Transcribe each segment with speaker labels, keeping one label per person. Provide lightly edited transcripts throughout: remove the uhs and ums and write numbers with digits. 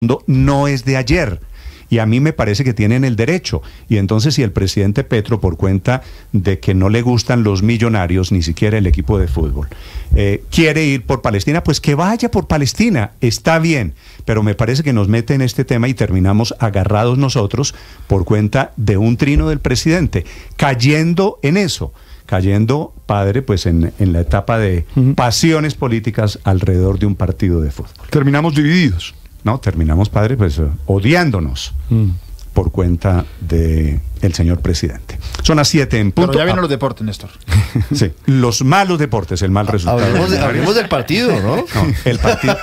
Speaker 1: no es de ayer. Y a mí me parece que tienen el derecho. Y entonces si el presidente Petro, por cuenta de que no le gustan los millonarios, ni siquiera el equipo de fútbol, quiere ir por Palestina, pues que vaya por Palestina, está bien. Pero me parece que nos mete en este tema y terminamos agarrados nosotros por cuenta de un trino del presidente, cayendo en eso. Cayendo, padre, pues en la etapa de pasiones políticas alrededor de un partido de fútbol.
Speaker 2: Terminamos divididos.
Speaker 1: No, terminamos, padre, pues odiándonos por cuenta de el señor presidente. Son las 7 en punto.
Speaker 3: Pero ya vienen los deportes, Néstor.
Speaker 1: Sí, los malos deportes, el mal resultado.
Speaker 4: Hablemos del partido, ¿no?
Speaker 1: No, el partido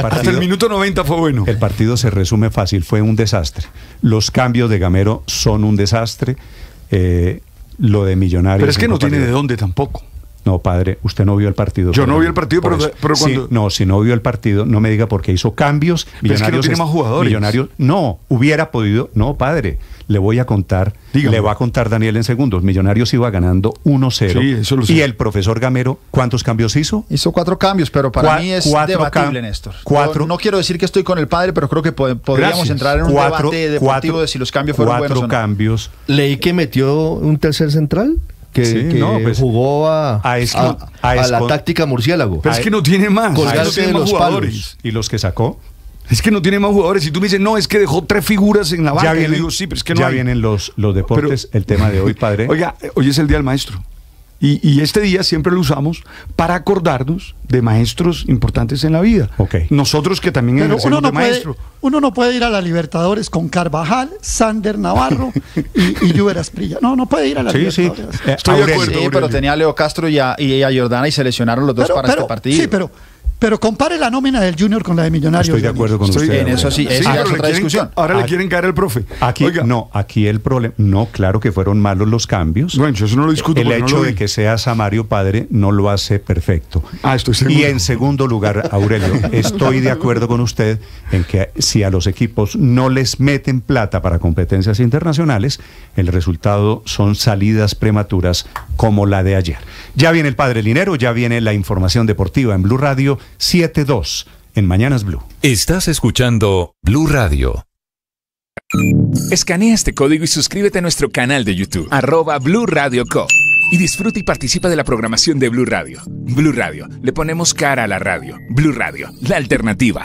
Speaker 2: Hasta el minuto 90 fue bueno.
Speaker 1: El partido se resume fácil, fue un desastre. Los cambios de Gamero son un desastre. Lo de Millonarios.
Speaker 2: Pero es que no tiene de dónde tampoco.
Speaker 1: No, padre, usted no vio el partido.
Speaker 2: Yo no vi el partido, pero cuando...
Speaker 1: Sí, no, si no vio el partido, no me diga porque hizo cambios.
Speaker 2: Pero es que no tiene más jugadores.
Speaker 1: Millonarios, no, hubiera podido. No, padre, le voy a contar. Dígame. Le va a contar Daniel en segundos. Millonarios iba ganando 1-0.
Speaker 2: Sí, eso lo sé.
Speaker 1: Y el profesor Gamero, ¿cuántos cambios hizo?
Speaker 3: Hizo 4 cambios, pero para mí es debatible, Néstor. No quiero decir que estoy con el padre, pero creo que podríamos entrar en un debate deportivo de si los cambios fueron buenos o no.
Speaker 1: 4 cambios.
Speaker 4: Leí que metió un tercer central. Que jugó a la táctica murciélago.
Speaker 2: Pero es que no tiene más.
Speaker 4: Colgarse de los jugadores.
Speaker 1: ¿Y los que sacó?
Speaker 2: Es que no tiene más jugadores. Si tú me dices, no, es que dejó 3 figuras en la banca. Yo digo, sí, pero es que no
Speaker 1: ya
Speaker 2: hay.
Speaker 1: Vienen los deportes, el tema de hoy, padre.
Speaker 2: Oiga, hoy es el Día del Maestro. Y este día siempre lo usamos para acordarnos de maestros importantes en la vida.
Speaker 1: Okay.
Speaker 2: Nosotros que también ejercemos de maestro.
Speaker 5: Uno no puede ir a la Libertadores con Carvajal, Sander Navarro y Juber Asprilla. No puede ir a la Libertadores.
Speaker 3: Sí. Estoy de acuerdo. Sí, pero tenía a Leo Castro y a Jordana y se lesionaron los dos para este partido.
Speaker 5: Sí, pero compare la nómina del Junior con la de Millonarios.
Speaker 1: Estoy de acuerdo con usted.
Speaker 3: En eso sí, esa es otra discusión.
Speaker 2: Ahora le quieren caer al profe.
Speaker 1: Aquí el problema... No, claro que fueron malos los cambios.
Speaker 2: Bueno, eso no lo discuto.
Speaker 1: El hecho de que sea Samario, padre, no lo hace perfecto.
Speaker 2: Estoy seguro.
Speaker 1: Y en segundo lugar, Aurelio, estoy de acuerdo con usted en que si a los equipos no les meten plata para competencias internacionales, el resultado son salidas prematuras como la de ayer. Ya viene el padre Linero, ya viene la información deportiva en Blue Radio 7.2 en Mañanas Blue.
Speaker 6: Estás escuchando Blue Radio.
Speaker 7: Escanea este código y suscríbete a nuestro canal de YouTube, @Blue Radio Co. Y disfruta y participa de la programación de Blue Radio. Blue Radio, le ponemos cara a la radio. Blue Radio, la alternativa.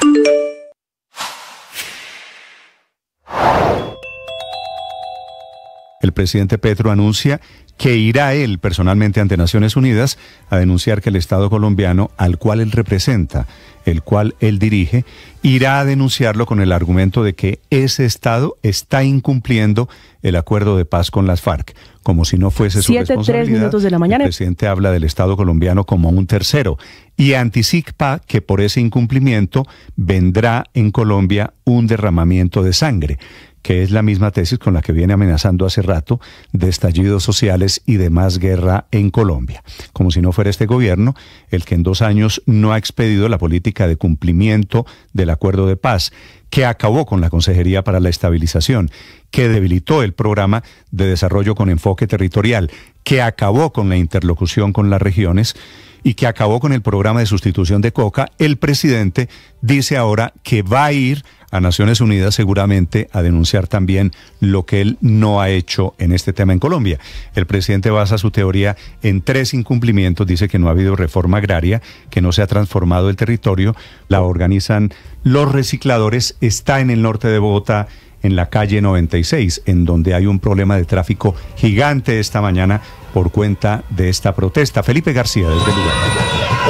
Speaker 1: El presidente Petro anuncia que irá él personalmente ante Naciones Unidas a denunciar que el Estado colombiano, al cual él representa, el cual él dirige, irá a denunciarlo con el argumento de que ese Estado está incumpliendo el acuerdo de paz con las FARC, como si no fuese su responsabilidad. El presidente habla del Estado colombiano como un tercero y anticipa que por ese incumplimiento vendrá en Colombia un derramamiento de sangre, que es la misma tesis con la que viene amenazando hace rato de estallidos sociales y de más guerra en Colombia. Como si no fuera este gobierno el que en 2 años no ha expedido la política de cumplimiento del acuerdo de paz, que acabó con la Consejería para la Estabilización, que debilitó el programa de desarrollo con enfoque territorial, que acabó con la interlocución con las regiones y que acabó con el programa de sustitución de Coca. El presidente dice ahora que va a ir a Naciones Unidas seguramente a denunciar también lo que él no ha hecho en este tema en Colombia. El presidente basa su teoría en 3 incumplimientos. Dice que no ha habido reforma agraria, que no se ha transformado el territorio, la organizan los recicladores, está en el norte de Bogotá, en la calle 96, en donde hay un problema de tráfico gigante esta mañana por cuenta de esta protesta. Felipe García, desde el lugar.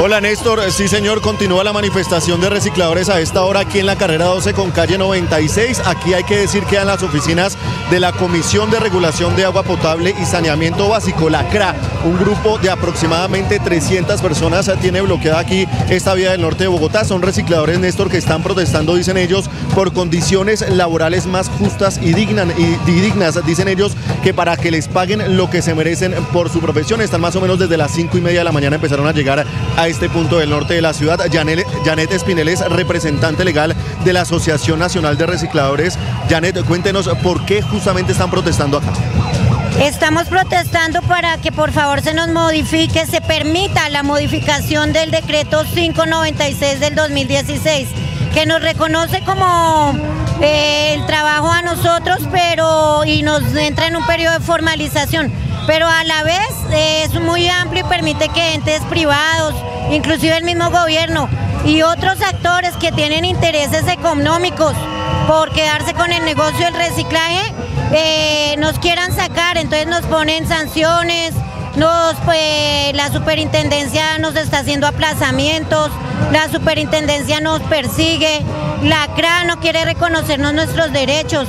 Speaker 8: Hola Néstor, sí señor, continúa la manifestación de recicladores a esta hora aquí en la carrera 12 con calle 96. Aquí hay que decir que quedan las oficinas de la Comisión de Regulación de Agua Potable y Saneamiento Básico, la CRA. Un grupo de aproximadamente 300 personas tiene bloqueada aquí esta vía del norte de Bogotá. Son recicladores, Néstor, que están protestando, dicen ellos, por condiciones laborales más justas y dignas. Dicen ellos que para que les paguen lo que se merecen por su profesión. Están más o menos desde las 5:30 de la mañana, empezaron a llegar a este punto del norte de la ciudad. Janet Espinel es representante legal de la Asociación Nacional de Recicladores. Janet, cuéntenos por qué justamente están protestando acá.
Speaker 9: Estamos protestando para que por favor se nos modifique, se permita la modificación del decreto 596 del 2016, que nos reconoce como el trabajo a nosotros, y nos entra en un periodo de formalización, pero a la vez es muy amplio y permite que entes privados, inclusive el mismo gobierno y otros actores que tienen intereses económicos por quedarse con el negocio del reciclaje, nos quieran sacar. Entonces nos ponen sanciones, la superintendencia nos está haciendo aplazamientos, la superintendencia nos persigue, la CRA no quiere reconocernos nuestros derechos,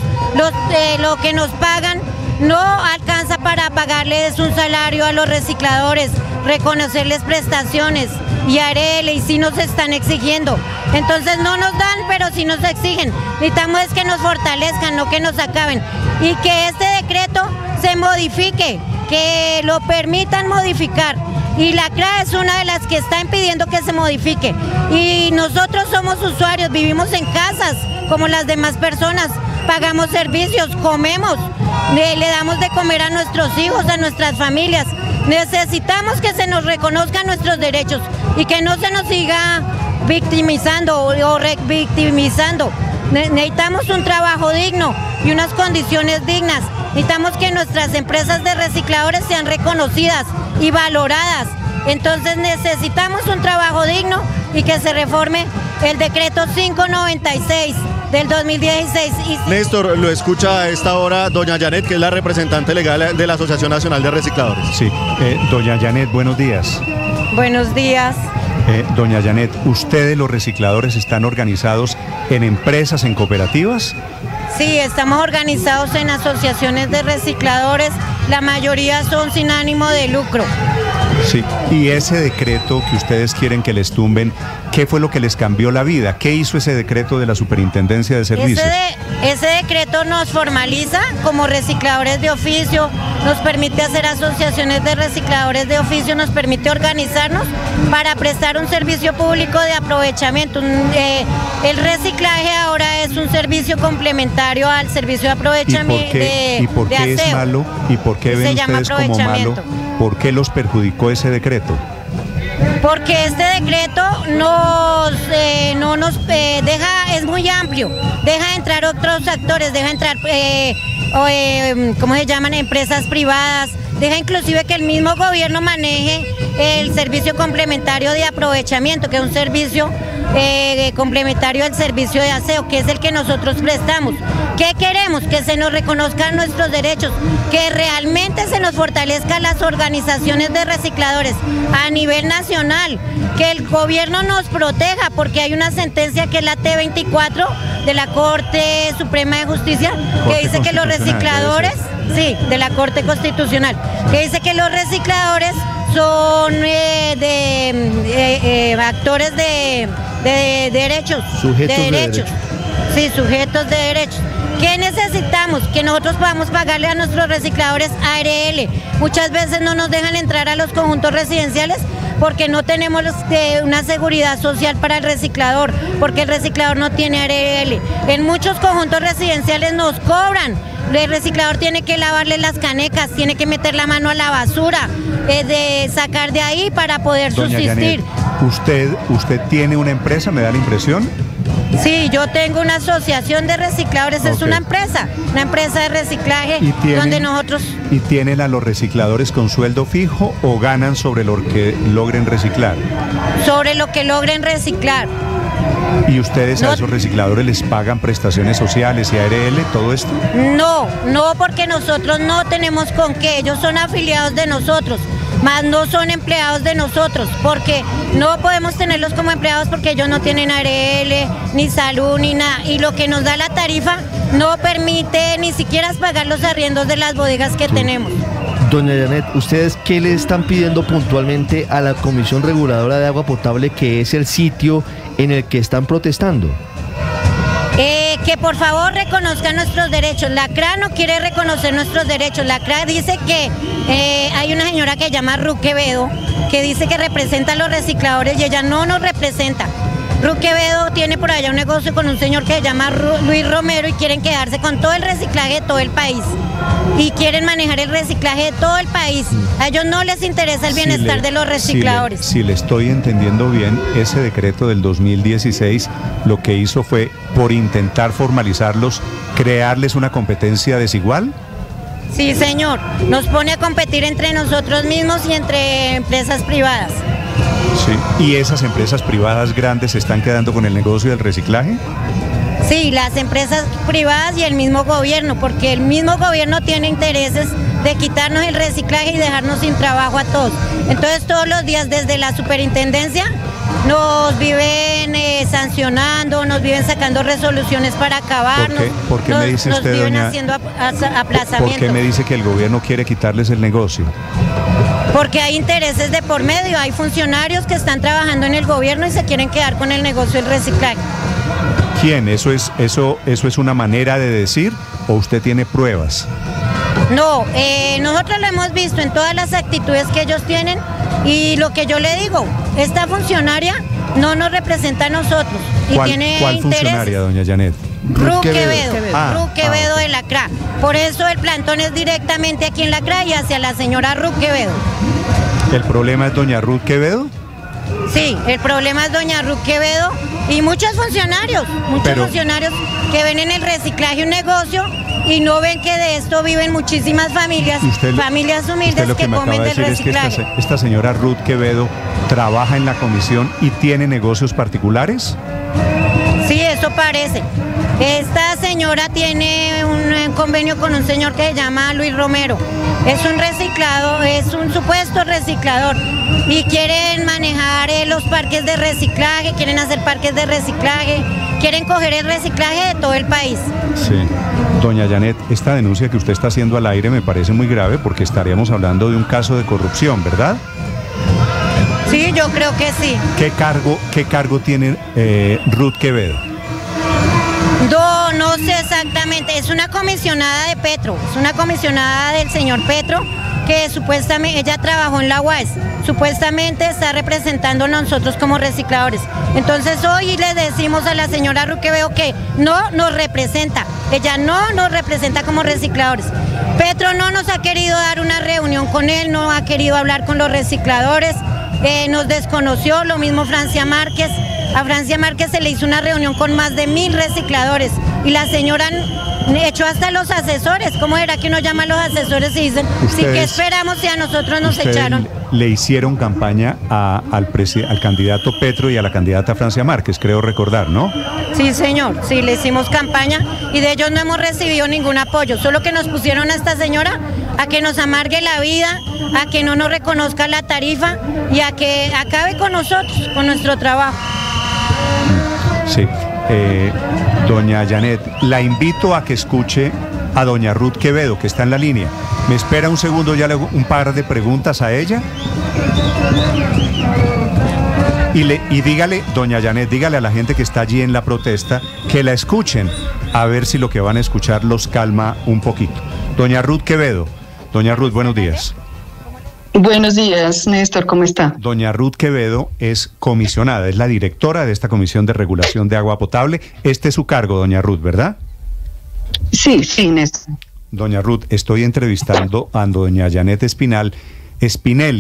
Speaker 9: lo que nos pagan no alcanza para pagarles un salario a los recicladores, reconocerles prestaciones y ARL, y sí nos están exigiendo. Entonces no nos dan, pero sí nos exigen. Necesitamos es que nos fortalezcan, no que nos acaben, y que este decreto se modifique, que lo permitan modificar. Y la CRA es una de las que está impidiendo que se modifique. Y nosotros somos usuarios, vivimos en casas como las demás personas, pagamos servicios, comemos, le damos de comer a nuestros hijos, a nuestras familias. Necesitamos que se nos reconozcan nuestros derechos y que no se nos siga victimizando o revictimizando. Necesitamos un trabajo digno y unas condiciones dignas. Necesitamos que nuestras empresas de recicladores sean reconocidas y valoradas. Entonces necesitamos un trabajo digno y que se reforme el decreto 596 del 2016.
Speaker 8: Néstor, lo escucha a esta hora doña Janet, que es la representante legal de la Asociación Nacional de Recicladores.
Speaker 1: Sí, doña Janet, buenos días.
Speaker 9: Buenos días.
Speaker 1: Doña Janet, ¿ustedes los recicladores están organizados en empresas, en cooperativas?
Speaker 9: Sí, estamos organizados en asociaciones de recicladores, la mayoría son sin ánimo de lucro.
Speaker 1: Sí, y ese decreto que ustedes quieren que les tumben, ¿qué fue lo que les cambió la vida? ¿Qué hizo ese decreto de la Superintendencia de Servicios?
Speaker 9: Ese decreto nos formaliza como recicladores de oficio, nos permite hacer asociaciones de recicladores de oficio, nos permite organizarnos para prestar un servicio público de aprovechamiento. El reciclaje ahora es un servicio complementario al servicio de aprovechamiento.
Speaker 1: ¿Y por qué es malo? ¿Y por qué ven ustedes como malo? ¿Por qué los perjudicó ese decreto?
Speaker 9: Porque este decreto no nos deja, es muy amplio, deja entrar otros actores, deja entrar, ¿cómo se llaman?, empresas privadas, deja inclusive que el mismo gobierno maneje el servicio complementario de aprovechamiento, que es un servicio complementario al servicio de aseo, que es el que nosotros prestamos. ¿Qué queremos? Que se nos reconozcan nuestros derechos, que realmente se nos fortalezcan las organizaciones de recicladores a nivel nacional, que el gobierno nos proteja, porque hay una sentencia que es la T24 de la Corte Suprema de Justicia, que dice que los recicladores, sí, de la Corte Constitucional, que dice que los recicladores son actores de derechos.
Speaker 4: Sujetos de derechos.
Speaker 9: Sí, sujetos de derechos. ¿Qué necesitamos? Que nosotros podamos pagarle a nuestros recicladores ARL. Muchas veces no nos dejan entrar a los conjuntos residenciales porque no tenemos una seguridad social para el reciclador, porque el reciclador no tiene ARL. En muchos conjuntos residenciales nos cobran. El reciclador tiene que lavarle las canecas, tiene que meter la mano a la basura, de sacar de ahí para poder subsistir.
Speaker 1: Janet, ¿usted tiene una empresa, me da la impresión?
Speaker 9: Sí, yo tengo una asociación de recicladores, es una empresa de reciclaje donde nosotros...
Speaker 1: ¿Y tienen a los recicladores con sueldo fijo o ganan sobre lo que logren reciclar?
Speaker 9: Sobre lo que logren reciclar.
Speaker 1: ¿Y ustedes a esos recicladores les pagan prestaciones sociales y ARL, todo esto?
Speaker 9: No, porque nosotros no tenemos con qué, ellos son afiliados de nosotros, más no son empleados de nosotros, porque no podemos tenerlos como empleados porque ellos no tienen ARL, ni salud, ni nada, y lo que nos da la tarifa no permite ni siquiera pagar los arriendos de las bodegas que tenemos.
Speaker 4: Doña Janet, ¿ustedes qué le están pidiendo puntualmente a la Comisión Reguladora de Agua Potable, que es el sitio en el que están protestando?
Speaker 9: Que por favor reconozcan nuestros derechos. La CRA no quiere reconocer nuestros derechos. La CRA dice que hay una señora que se llama Ruth Quevedo, que dice que representa a los recicladores y ella no nos representa. Ruth Quevedo tiene por allá un negocio con un señor que se llama Luis Romero y quieren quedarse con todo el reciclaje de todo el país. Y quieren manejar el reciclaje de todo el país. A ellos no les interesa el bienestar de los recicladores.
Speaker 1: Si le estoy entendiendo bien, ese decreto del 2016 lo que hizo fue, por intentar formalizarlos, crearles una competencia desigual.
Speaker 9: Sí, señor. Nos pone a competir entre nosotros mismos y entre empresas privadas.
Speaker 1: Sí. ¿Y esas empresas privadas grandes se están quedando con el negocio del reciclaje?
Speaker 9: Sí, las empresas privadas y el mismo gobierno, porque el mismo gobierno tiene intereses de quitarnos el reciclaje y dejarnos sin trabajo a todos. Entonces todos los días desde la superintendencia nos viven sancionando, nos viven sacando resoluciones para acabarnos.
Speaker 1: ¿Por qué me dice usted,
Speaker 9: viven
Speaker 1: doña,
Speaker 9: haciendo aplazamientos?
Speaker 1: ¿Por qué me dice que el gobierno quiere quitarles el negocio?
Speaker 9: Porque hay intereses de por medio, hay funcionarios que están trabajando en el gobierno y se quieren quedar con el negocio del reciclaje.
Speaker 1: ¿Quién? ¿Eso es una manera de decir o usted tiene pruebas?
Speaker 9: No, nosotros lo hemos visto en todas las actitudes que ellos tienen y lo que yo le digo, esta funcionaria no nos representa a nosotros. Y tiene
Speaker 1: ¿Cuál funcionaria, doña Janet?
Speaker 9: Ruth Quevedo, Ruth Quevedo de la CRA. Por eso el plantón es directamente aquí en la CRA y hacia la señora Ruth Quevedo.
Speaker 1: ¿El problema es doña Ruth Quevedo?
Speaker 9: Sí, el problema es doña Ruth Quevedo y muchos funcionarios que ven en el reciclaje un negocio y no ven que de esto viven muchísimas familias, familias humildes que comen del reciclaje.
Speaker 1: Es que esta señora Ruth Quevedo trabaja en la comisión y tiene negocios particulares.
Speaker 9: Sí, eso parece. Esta señora tiene un convenio con un señor que se llama Luis Romero. Es un reciclado, es un supuesto reciclador y quieren manejar los parques de reciclaje, quieren hacer parques de reciclaje, quieren coger el reciclaje de todo el país.
Speaker 1: Sí. Doña Janet, esta denuncia que usted está haciendo al aire me parece muy grave porque estaríamos hablando de un caso de corrupción, ¿verdad?
Speaker 9: Sí, yo creo que sí.
Speaker 1: ¿Qué cargo tiene Ruth Quevedo?
Speaker 9: No sé exactamente, es una comisionada de Petro, es una comisionada del señor Petro que supuestamente, ella trabajó en la UAS, supuestamente está representando a nosotros como recicladores. Entonces hoy le decimos a la señora Ruth Quevedo que no nos representa, ella no nos representa como recicladores. Petro no nos ha querido dar una reunión con él, no ha querido hablar con los recicladores, nos desconoció, lo mismo Francia Márquez. A Francia Márquez se le hizo una reunión con más de 1000 recicladores y la señora echó hasta los asesores. ¿Cómo era que uno llama a los asesores y dicen, sí, ¿qué esperamos si a nosotros nos echaron?
Speaker 1: Le hicieron campaña al candidato Petro y a la candidata Francia Márquez, creo recordar, ¿no?
Speaker 9: Sí, señor, sí, le hicimos campaña y de ellos no hemos recibido ningún apoyo, solo que nos pusieron a esta señora a que nos amargue la vida, a que no nos reconozca la tarifa y a que acabe con nosotros, con nuestro trabajo.
Speaker 1: Sí, doña Janet, la invito a que escuche a doña Ruth Quevedo, que está en la línea. ¿Me espera un segundo? Ya le hago un par de preguntas a ella. Y dígale, doña Janet, dígale a la gente que está allí en la protesta que la escuchen, a ver si lo que van a escuchar los calma un poquito. Doña Ruth Quevedo. Doña Ruth, buenos días.
Speaker 10: Buenos días, Néstor, ¿cómo está?
Speaker 1: Doña Ruth Quevedo es comisionada, es la directora de esta Comisión de Regulación de Agua Potable. Este es su cargo, doña Ruth, ¿verdad?
Speaker 10: Sí, Néstor.
Speaker 1: Doña Ruth, estoy entrevistando a doña Janet Espinel,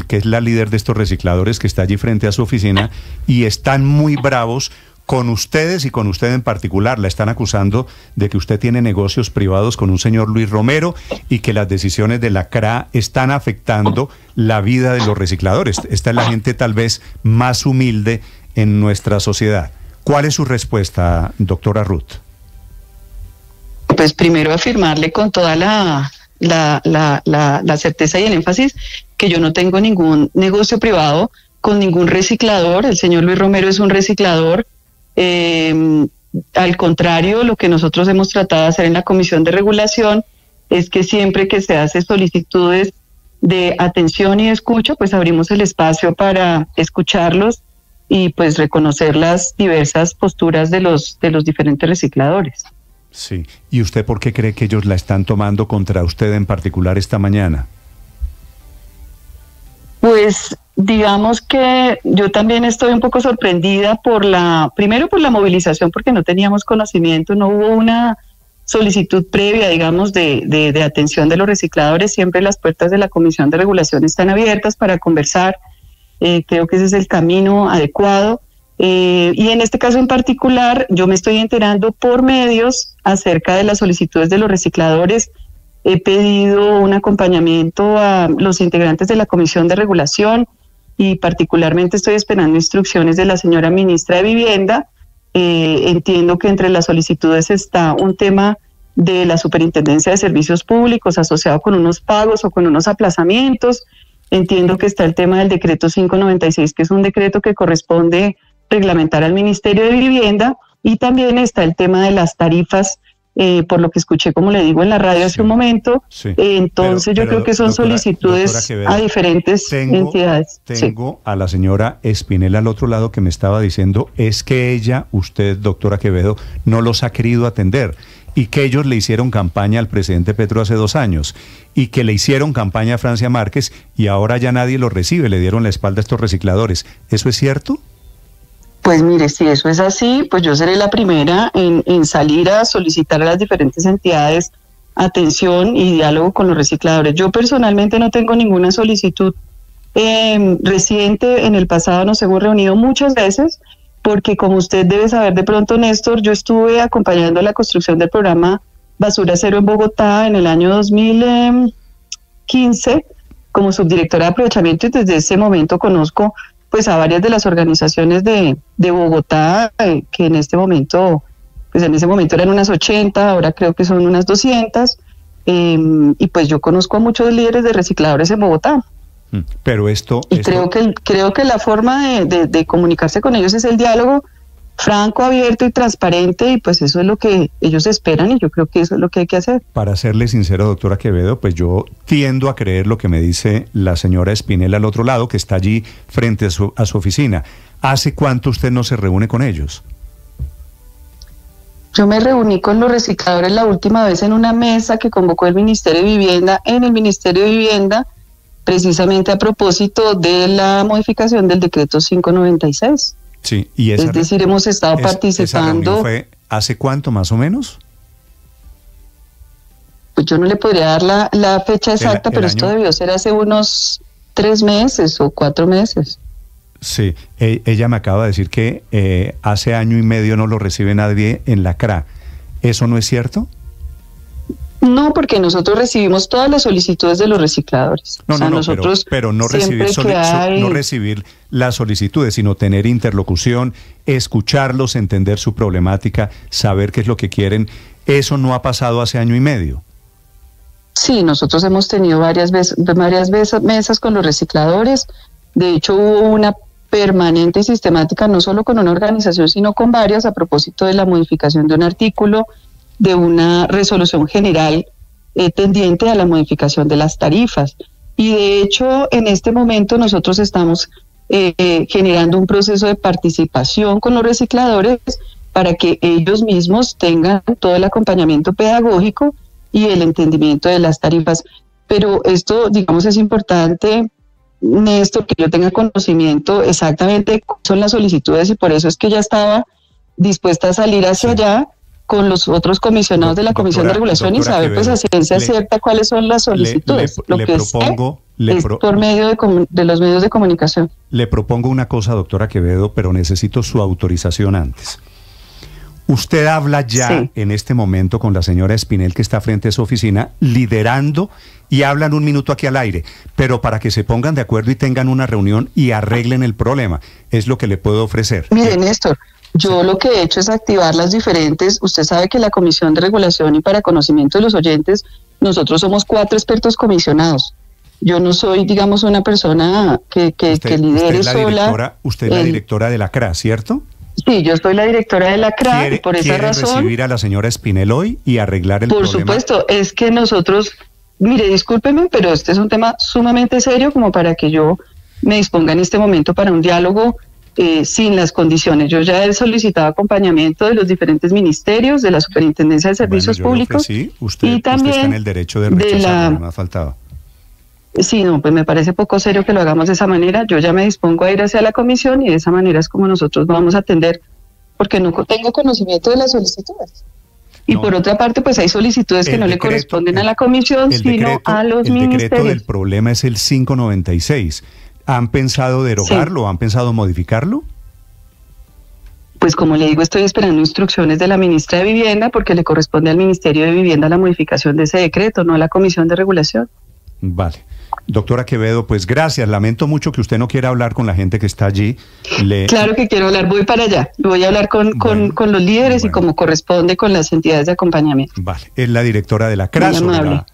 Speaker 1: que es la líder de estos recicladores que está allí frente a su oficina, y están muy bravos con ustedes y con usted en particular. La están acusando de que usted tiene negocios privados con un señor Luis Romero y que las decisiones de la CRA están afectando la vida de los recicladores. Esta es la gente tal vez más humilde en nuestra sociedad. ¿Cuál es su respuesta, doctora Ruth?
Speaker 10: Pues primero afirmarle con toda la certeza y el énfasis que yo no tengo ningún negocio privado con ningún reciclador. El señor Luis Romero es un reciclador. Al contrario, lo que nosotros hemos tratado de hacer en la Comisión de Regulación es que siempre que se hace solicitudes de atención y escucha, pues abrimos el espacio para escucharlos y pues reconocer las diversas posturas de los diferentes recicladores.
Speaker 1: Sí. ¿Y usted por qué cree que ellos la están tomando contra usted en particular esta mañana?
Speaker 10: Pues digamos que yo también estoy un poco sorprendida primero por la movilización, porque no teníamos conocimiento, no hubo una solicitud previa, digamos, de atención de los recicladores. Siempre las puertas de la Comisión de Regulación están abiertas para conversar. Creo que ese es el camino adecuado. Y en este caso en particular, yo me estoy enterando por medios acerca de las solicitudes de los recicladores. He pedido un acompañamiento a los integrantes de la Comisión de Regulación y particularmente estoy esperando instrucciones de la señora ministra de Vivienda. Entiendo que entre las solicitudes está un tema de la Superintendencia de Servicios Públicos asociado con unos pagos o con unos aplazamientos. Entiendo que está el tema del decreto 596, que es un decreto que corresponde reglamentar al Ministerio de Vivienda, y también está el tema de las tarifas, por lo que escuché, como le digo, en la radio hace un momento.
Speaker 1: Sí.
Speaker 10: Entonces yo creo que son solicitudes
Speaker 1: Quevedo,
Speaker 10: a diferentes entidades.
Speaker 1: Tengo a la señora Espinel al otro lado que me estaba diciendo, es que ella, usted, doctora Quevedo, no los ha querido atender, y que ellos le hicieron campaña al presidente Petro hace 2 años, y que le hicieron campaña a Francia Márquez, y ahora ya nadie los recibe, le dieron la espalda a estos recicladores. ¿Eso es cierto?
Speaker 10: Pues mire, si eso es así, pues yo seré la primera en salir a solicitar a las diferentes entidades atención y diálogo con los recicladores. Yo personalmente no tengo ninguna solicitud reciente. En el pasado nos hemos reunido muchas veces, porque como usted debe saber de pronto, Néstor, yo estuve acompañando la construcción del programa Basura Cero en Bogotá en el año 2015 como subdirectora de aprovechamiento, y desde ese momento conozco pues a varias de las organizaciones de Bogotá, que en ese momento eran unas 80, ahora creo que son unas 200, y pues yo conozco a muchos líderes de recicladores en Bogotá.
Speaker 1: Pero esto...
Speaker 10: Creo que la forma de comunicarse con ellos es el diálogo franco, abierto y transparente, y pues eso es lo que ellos esperan, y yo creo que eso es lo que hay que hacer.
Speaker 1: Para serle sincero, doctora Quevedo, pues yo tiendo a creer lo que me dice la señora Espinel al otro lado, que está allí frente a su oficina. ¿Hace cuánto usted no se reúne con ellos?
Speaker 10: Yo me reuní con los recicladores la última vez en una mesa que convocó el Ministerio de Vivienda, en el Ministerio de Vivienda, precisamente a propósito de la modificación del decreto 596.
Speaker 1: Sí, y
Speaker 10: es decir, hemos estado participando.
Speaker 1: ¿Esa fue hace cuánto más o menos?
Speaker 10: Pues yo no le podría dar la fecha exacta, pero esto debió ser hace unos 3 meses o 4 meses.
Speaker 1: Sí, ella me acaba de decir que hace 1 año y medio no lo recibe nadie en la CRA. ¿Eso no es cierto?
Speaker 10: No, porque nosotros recibimos todas las solicitudes de los recicladores.
Speaker 1: Pero no recibir las solicitudes, sino tener interlocución, escucharlos, entender su problemática, saber qué es lo que quieren. ¿Eso no ha pasado hace 1 año y medio?
Speaker 10: Sí, nosotros hemos tenido varias veces mesas con los recicladores. De hecho, hubo una permanente y sistemática, no solo con una organización, sino con varias, a propósito de la modificación de un artículo de una resolución general tendiente a la modificación de las tarifas. Y de hecho, en este momento nosotros estamos generando un proceso de participación con los recicladores para que ellos mismos tengan todo el acompañamiento pedagógico y el entendimiento de las tarifas. Pero esto, digamos, es importante, Néstor, que yo tenga conocimiento exactamente de cuáles son las solicitudes, y por eso es que ya estaba dispuesta a salir hacia allá con los otros comisionados de la Comisión de Regulación y saber pues a ciencia cierta cuáles son las solicitudes. Lo que propongo es por medio de los medios de comunicación.
Speaker 1: Le propongo una cosa, doctora Quevedo, pero necesito su autorización antes. Usted habla ya en este momento con la señora Espinel, que está frente a su oficina, liderando, y hablan 1 minuto aquí al aire, pero para que se pongan de acuerdo y tengan una reunión y arreglen el problema. Es lo que le puedo ofrecer.
Speaker 10: Mire, Néstor, yo lo que he hecho es activar las diferentes, usted sabe que la Comisión de Regulación, y para conocimiento de los oyentes, nosotros somos 4 expertos comisionados. Yo no soy, digamos, una persona que lidere sola.
Speaker 1: Usted es la directora de la CRA, ¿cierto?
Speaker 10: Sí, yo soy la directora de la CRA, y por esa razón...
Speaker 1: ¿Quiere recibir a la señora Espinel hoy y arreglar el problema?
Speaker 10: Por supuesto, es que nosotros... Mire, discúlpeme, pero este es un tema sumamente serio como para que yo me disponga en este momento para un diálogo sin las condiciones. Yo ya he solicitado acompañamiento de los diferentes ministerios, de la Superintendencia de Servicios Públicos,
Speaker 1: usted, y también usted está en el derecho de rechazarlo, no me ha faltado.
Speaker 10: Sí, no, pues me parece poco serio que lo hagamos de esa manera. Yo ya me dispongo a ir hacia la comisión y de esa manera es como nosotros vamos a atender, porque no tengo conocimiento de las solicitudes. Y no, por otra parte, pues hay solicitudes que no le corresponden a la comisión, sino a los ministerios.
Speaker 1: El decreto del problema es el 596. ¿Han pensado derogarlo? Sí. ¿Han pensado modificarlo?
Speaker 10: Pues como le digo, estoy esperando instrucciones de la ministra de Vivienda, porque le corresponde al Ministerio de Vivienda la modificación de ese decreto, no a la Comisión de Regulación.
Speaker 1: Vale. Doctora Quevedo, pues gracias. Lamento mucho que usted no quiera hablar con la gente que está allí.
Speaker 10: Claro que quiero hablar, voy para allá. Voy a hablar con los líderes y como corresponde con las entidades de acompañamiento.
Speaker 1: Vale, es la directora de la CRAS,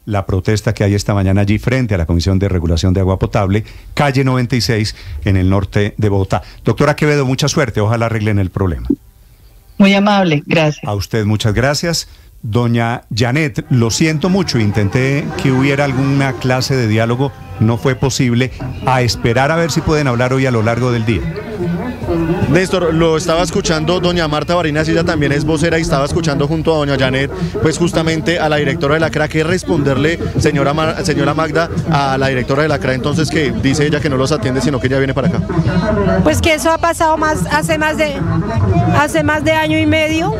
Speaker 1: la protesta que hay esta mañana allí frente a la Comisión de Regulación de Agua Potable, calle 96, en el norte de Bogotá. Doctora Quevedo, mucha suerte, ojalá arreglen el problema.
Speaker 10: Muy amable, gracias.
Speaker 1: A usted muchas gracias. Doña Janet, lo siento mucho, intenté que hubiera alguna clase de diálogo, no fue posible. A esperar a ver si pueden hablar hoy a lo largo del día.
Speaker 8: Néstor, lo estaba escuchando doña Marta Barinas, ella también es vocera y estaba escuchando junto a doña Janet, pues justamente a la directora de la CRA, que responderle, señora Magda, a la directora de la CRA, entonces que dice ella que no los atiende, sino que ella viene para acá.
Speaker 11: Pues que eso ha pasado hace más de año y medio.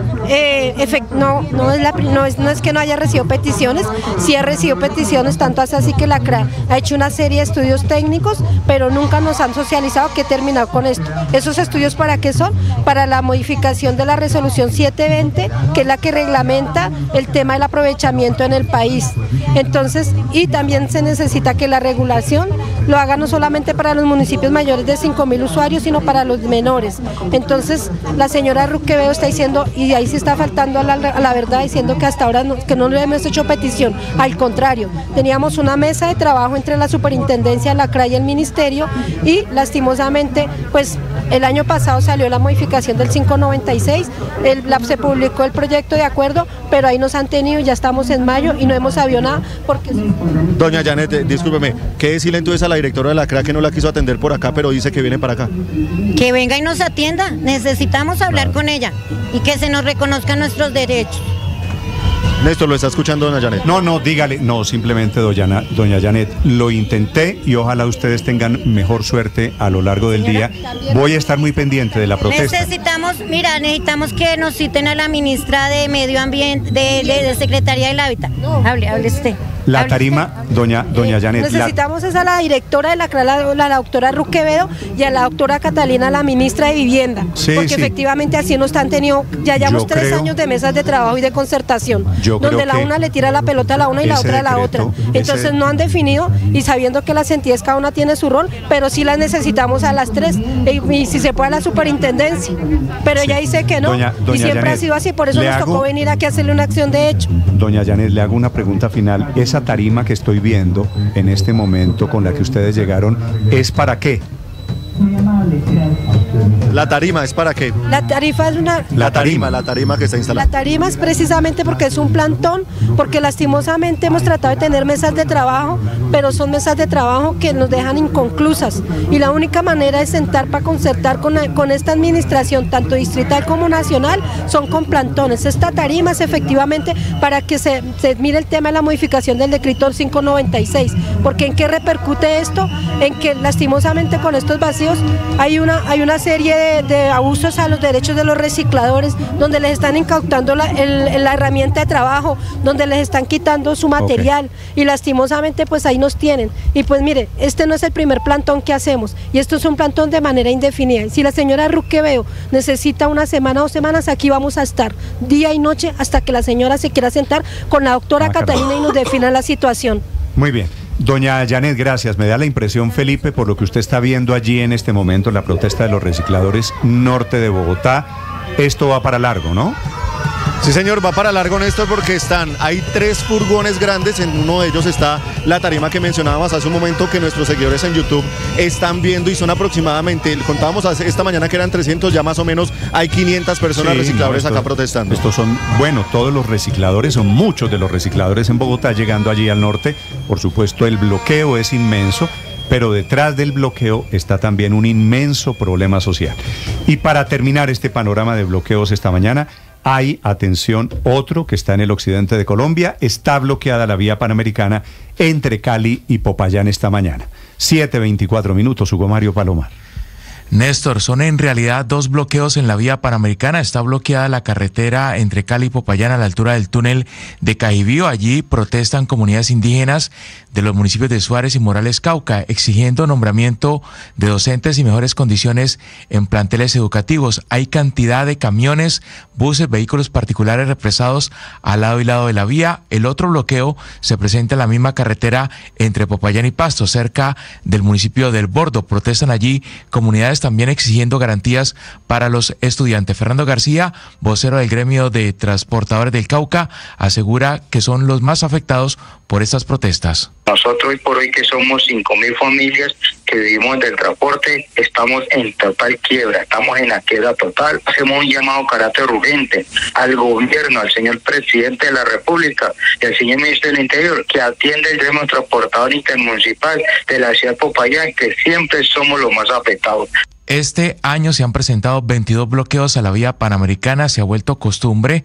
Speaker 11: No es que no haya recibido peticiones, sí ha recibido peticiones, tanto así que la CRA ha hecho una serie de estudios técnicos, pero nunca nos han socializado que he terminado con esto. ¿Esos estudios para qué son? Para la modificación de la resolución 720, que es la que reglamenta el tema del aprovechamiento en el país. Entonces, y también se necesita que la regulación lo haga no solamente para los municipios mayores de 5.000 usuarios, sino para los menores. Entonces, la señora Quevedo está diciendo, y ahí sí está faltando a la verdad, diciendo que hasta ahora que no le hemos hecho petición. Al contrario, teníamos una mesa de trabajo entre la superintendencia, la CRA y el ministerio, y lastimosamente, pues el año pasado salió la modificación del 596, se publicó el proyecto de acuerdo, pero ahí nos han tenido, ya estamos en mayo y no hemos sabido nada porque...
Speaker 8: Doña Janet, discúlpeme, ¿qué decirle entonces a la directora de la CRA que no la quiso atender por acá, pero dice que viene para acá?
Speaker 9: Que venga y nos atienda, necesitamos hablar con ella y que se nos reconozcan nuestros derechos.
Speaker 8: Néstor, ¿lo está escuchando doña Janet?
Speaker 1: No, dígale, no, simplemente doña Janet, lo intenté y ojalá ustedes tengan mejor suerte a lo largo del día. Voy a estar muy pendiente de la protesta.
Speaker 9: Necesitamos que nos citen a la ministra de Medio Ambiente, de Secretaría del Hábitat. Hable usted.
Speaker 1: La tarima, doña Janet.
Speaker 11: Necesitamos a la directora de la CRA, la doctora Quevedo, y a la doctora Catalina, la ministra de Vivienda. Sí, porque efectivamente así nos han tenido, ya llevamos 3 años de mesas de trabajo y de concertación, donde la una le tira la pelota a la una y la otra a la otra. Entonces no han definido, y sabiendo que las entidades cada una tiene su rol, pero sí las necesitamos a las 3, y si se puede a la superintendencia. Pero ella dice que no, y siempre Janet, ha sido así, por eso nos tocó venir aquí a hacerle una acción de hecho.
Speaker 1: Doña Janet, le hago una pregunta final. Esa tarima que estoy viendo en este momento con la que ustedes llegaron, ¿es para qué?
Speaker 8: ¿La tarima es para qué?
Speaker 11: La tarifa es una...
Speaker 8: La tarima que está instalada.
Speaker 11: La tarima es precisamente porque es un plantón, porque lastimosamente hemos tratado de tener mesas de trabajo, pero son mesas de trabajo que nos dejan inconclusas. Y la única manera de sentar para concertar con esta administración, tanto distrital como nacional, son con plantones. Esta tarima es efectivamente para que se mire el tema de la modificación del decreto 596. Porque ¿en qué repercute esto? En que lastimosamente con estos vacíos hay una serie de abusos a los derechos de los recicladores, donde les están incautando la herramienta de trabajo, donde les están quitando su material, y lastimosamente pues ahí nos tienen. Y pues mire, este no es el primer plantón que hacemos, y esto es un plantón de manera indefinida. Si la señora Quevedo necesita una semana o 2 semanas, aquí vamos a estar día y noche hasta que la señora se quiera sentar con la doctora Catalina y nos defina la situación.
Speaker 1: Muy bien. Doña Janet, gracias. Me da la impresión, Felipe, por lo que usted está viendo allí en este momento, la protesta de los recicladores norte de Bogotá, esto va para largo, ¿no?
Speaker 8: Sí, señor, va para largo, Néstor, porque hay 3 furgones grandes, en uno de ellos está la tarima que mencionábamos hace un momento, que nuestros seguidores en YouTube están viendo, y son aproximadamente, contábamos esta mañana que eran 300, ya más o menos hay 500 personas recicladores acá protestando.
Speaker 1: Estos son, todos los recicladores, son muchos de los recicladores en Bogotá llegando allí al norte. Por supuesto, el bloqueo es inmenso, pero detrás del bloqueo está también un inmenso problema social. Y para terminar este panorama de bloqueos esta mañana, Hay, atención, otro que está en el occidente de Colombia. Está bloqueada la vía panamericana entre Cali y Popayán esta mañana. 7:24 minutos, Hugo Mario Palomar.
Speaker 12: Néstor, son en realidad dos bloqueos en la vía panamericana. Está bloqueada la carretera entre Cali y Popayán a la altura del túnel de Caibío. Allí protestan comunidades indígenas de los municipios de Suárez y Morales, Cauca, exigiendo nombramiento de docentes y mejores condiciones en planteles educativos. Hay cantidad de camiones, buses, vehículos particulares represados al lado y lado de la vía. El otro bloqueo se presenta en la misma carretera entre Popayán y Pasto, cerca del municipio del Bordo. Protestan allí comunidades también exigiendo garantías para los estudiantes. Fernando García, vocero del gremio de transportadores del Cauca, asegura que son los más afectados por estas protestas.
Speaker 13: Nosotros hoy por hoy, que somos 5.000 familias que vivimos del transporte, estamos en total quiebra, estamos en la quiebra total. Hacemos un llamado carácter urgente al gobierno, al señor presidente de la República y al señor ministro del Interior, que atiende el gremio transportador intermunicipal de la ciudad de Popayán, que siempre somos los más afectados.
Speaker 12: Este año se han presentado 22 bloqueos a la vía panamericana. Se ha vuelto costumbre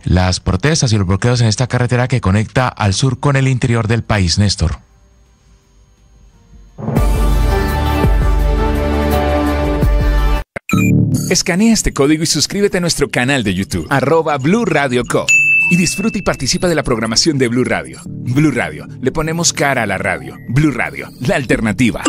Speaker 12: las protestas y los bloqueos en esta carretera que conecta al sur con el interior del país, Néstor.
Speaker 7: Escanea este código y suscríbete a nuestro canal de YouTube, @Blue Radio Co. Y disfruta y participa de la programación de Blue Radio. Blue Radio, le ponemos cara a la radio. Blue Radio, la alternativa.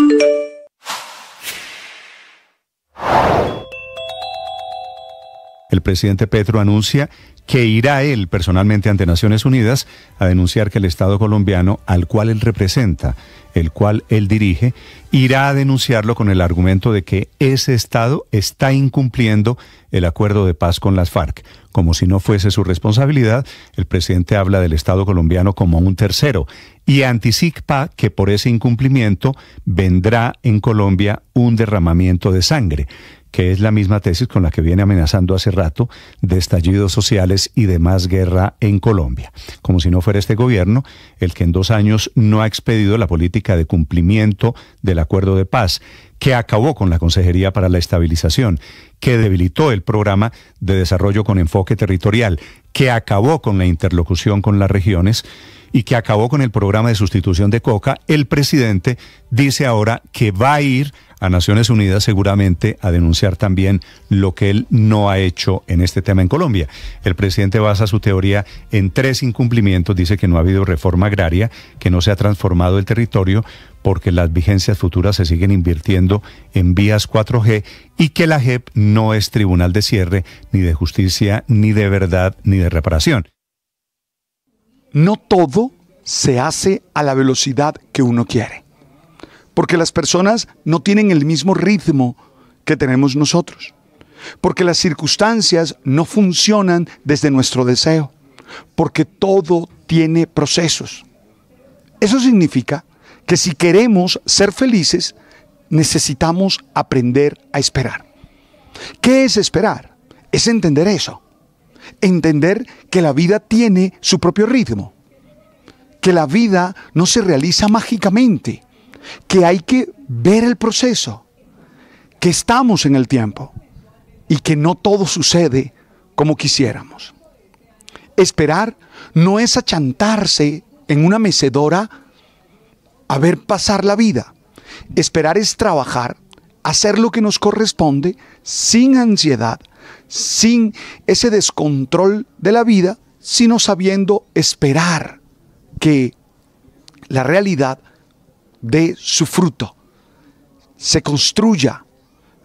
Speaker 1: El presidente Petro anuncia que irá él personalmente ante Naciones Unidas a denunciar que el Estado colombiano, al cual él representa, el cual él dirige, irá a denunciarlo con el argumento de que ese Estado está incumpliendo el acuerdo de paz con las FARC. Como si no fuese su responsabilidad, el presidente habla del Estado colombiano como un tercero y anticipa que por ese incumplimiento vendrá en Colombia un derramamiento de sangre, que es la misma tesis con la que viene amenazando hace rato de estallidos sociales y de más guerra en Colombia. Como si no fuera este gobierno el que en 2 años no ha expedido la política de cumplimiento del acuerdo de paz, que acabó con la Consejería para la Estabilización, que debilitó el programa de desarrollo con enfoque territorial, que acabó con la interlocución con las regiones y que acabó con el programa de sustitución de Coca. El presidente dice ahora que va a ir a Naciones Unidas seguramente a denunciar también lo que él no ha hecho en este tema en Colombia. El presidente basa su teoría en 3 incumplimientos. Dice que no ha habido reforma agraria, que no se ha transformado el territorio porque las vigencias futuras se siguen invirtiendo en vías 4G y que la JEP no es tribunal de cierre, ni de justicia, ni de verdad, ni de reparación.
Speaker 2: No todo se hace a la velocidad que uno quiere, porque las personas no tienen el mismo ritmo que tenemos nosotros, porque las circunstancias no funcionan desde nuestro deseo, porque todo tiene procesos. Eso significa que si queremos ser felices, necesitamos aprender a esperar. ¿Qué es esperar? Es entender eso. Entender que la vida tiene su propio ritmo, que la vida no se realiza mágicamente, que hay que ver el proceso, que estamos en el tiempo y que no todo sucede como quisiéramos. Esperar no es achantarse en una mecedora a ver pasar la vida. Esperar es trabajar, hacer lo que nos corresponde sin ansiedad, sin ese descontrol de la vida, sino sabiendo esperar que la realidad dé su fruto, se construya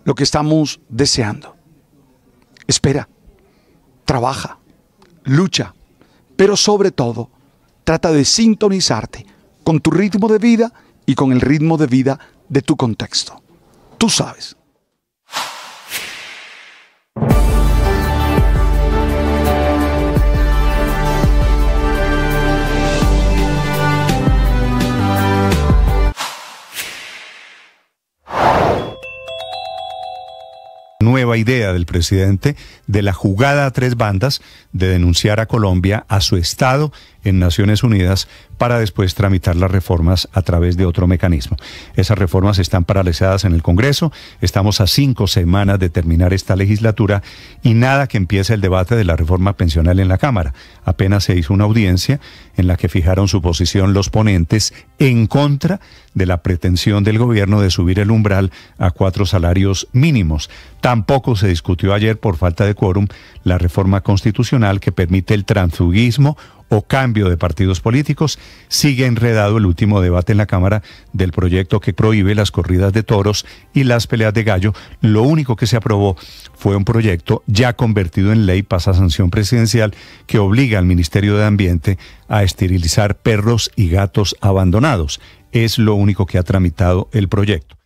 Speaker 2: lo que estamos deseando. Espera, trabaja, lucha, pero sobre todo, trata de sintonizarte con tu ritmo de vida y con el ritmo de vida de tu contexto. Tú sabes.
Speaker 1: Nueva idea del presidente de la jugada a 3 bandas de denunciar a Colombia, a su Estado, en Naciones Unidas para después tramitar las reformas a través de otro mecanismo. Esas reformas están paralizadas en el Congreso, estamos a 5 semanas de terminar esta legislatura y nada que empiece el debate de la reforma pensional en la Cámara. Apenas se hizo una audiencia en la que fijaron su posición los ponentes en contra de la pretensión del gobierno de subir el umbral a 4 salarios mínimos. Tampoco se discutió ayer, por falta de quórum, la reforma constitucional que permite el transfugismo o cambio de partidos políticos. Sigue enredado el último debate en la Cámara del proyecto que prohíbe las corridas de toros y las peleas de gallo. Lo único que se aprobó fue un proyecto ya convertido en ley, pasa a sanción presidencial, que obliga al Ministerio de Ambiente a esterilizar perros y gatos abandonados. Es lo único que ha tramitado el proyecto.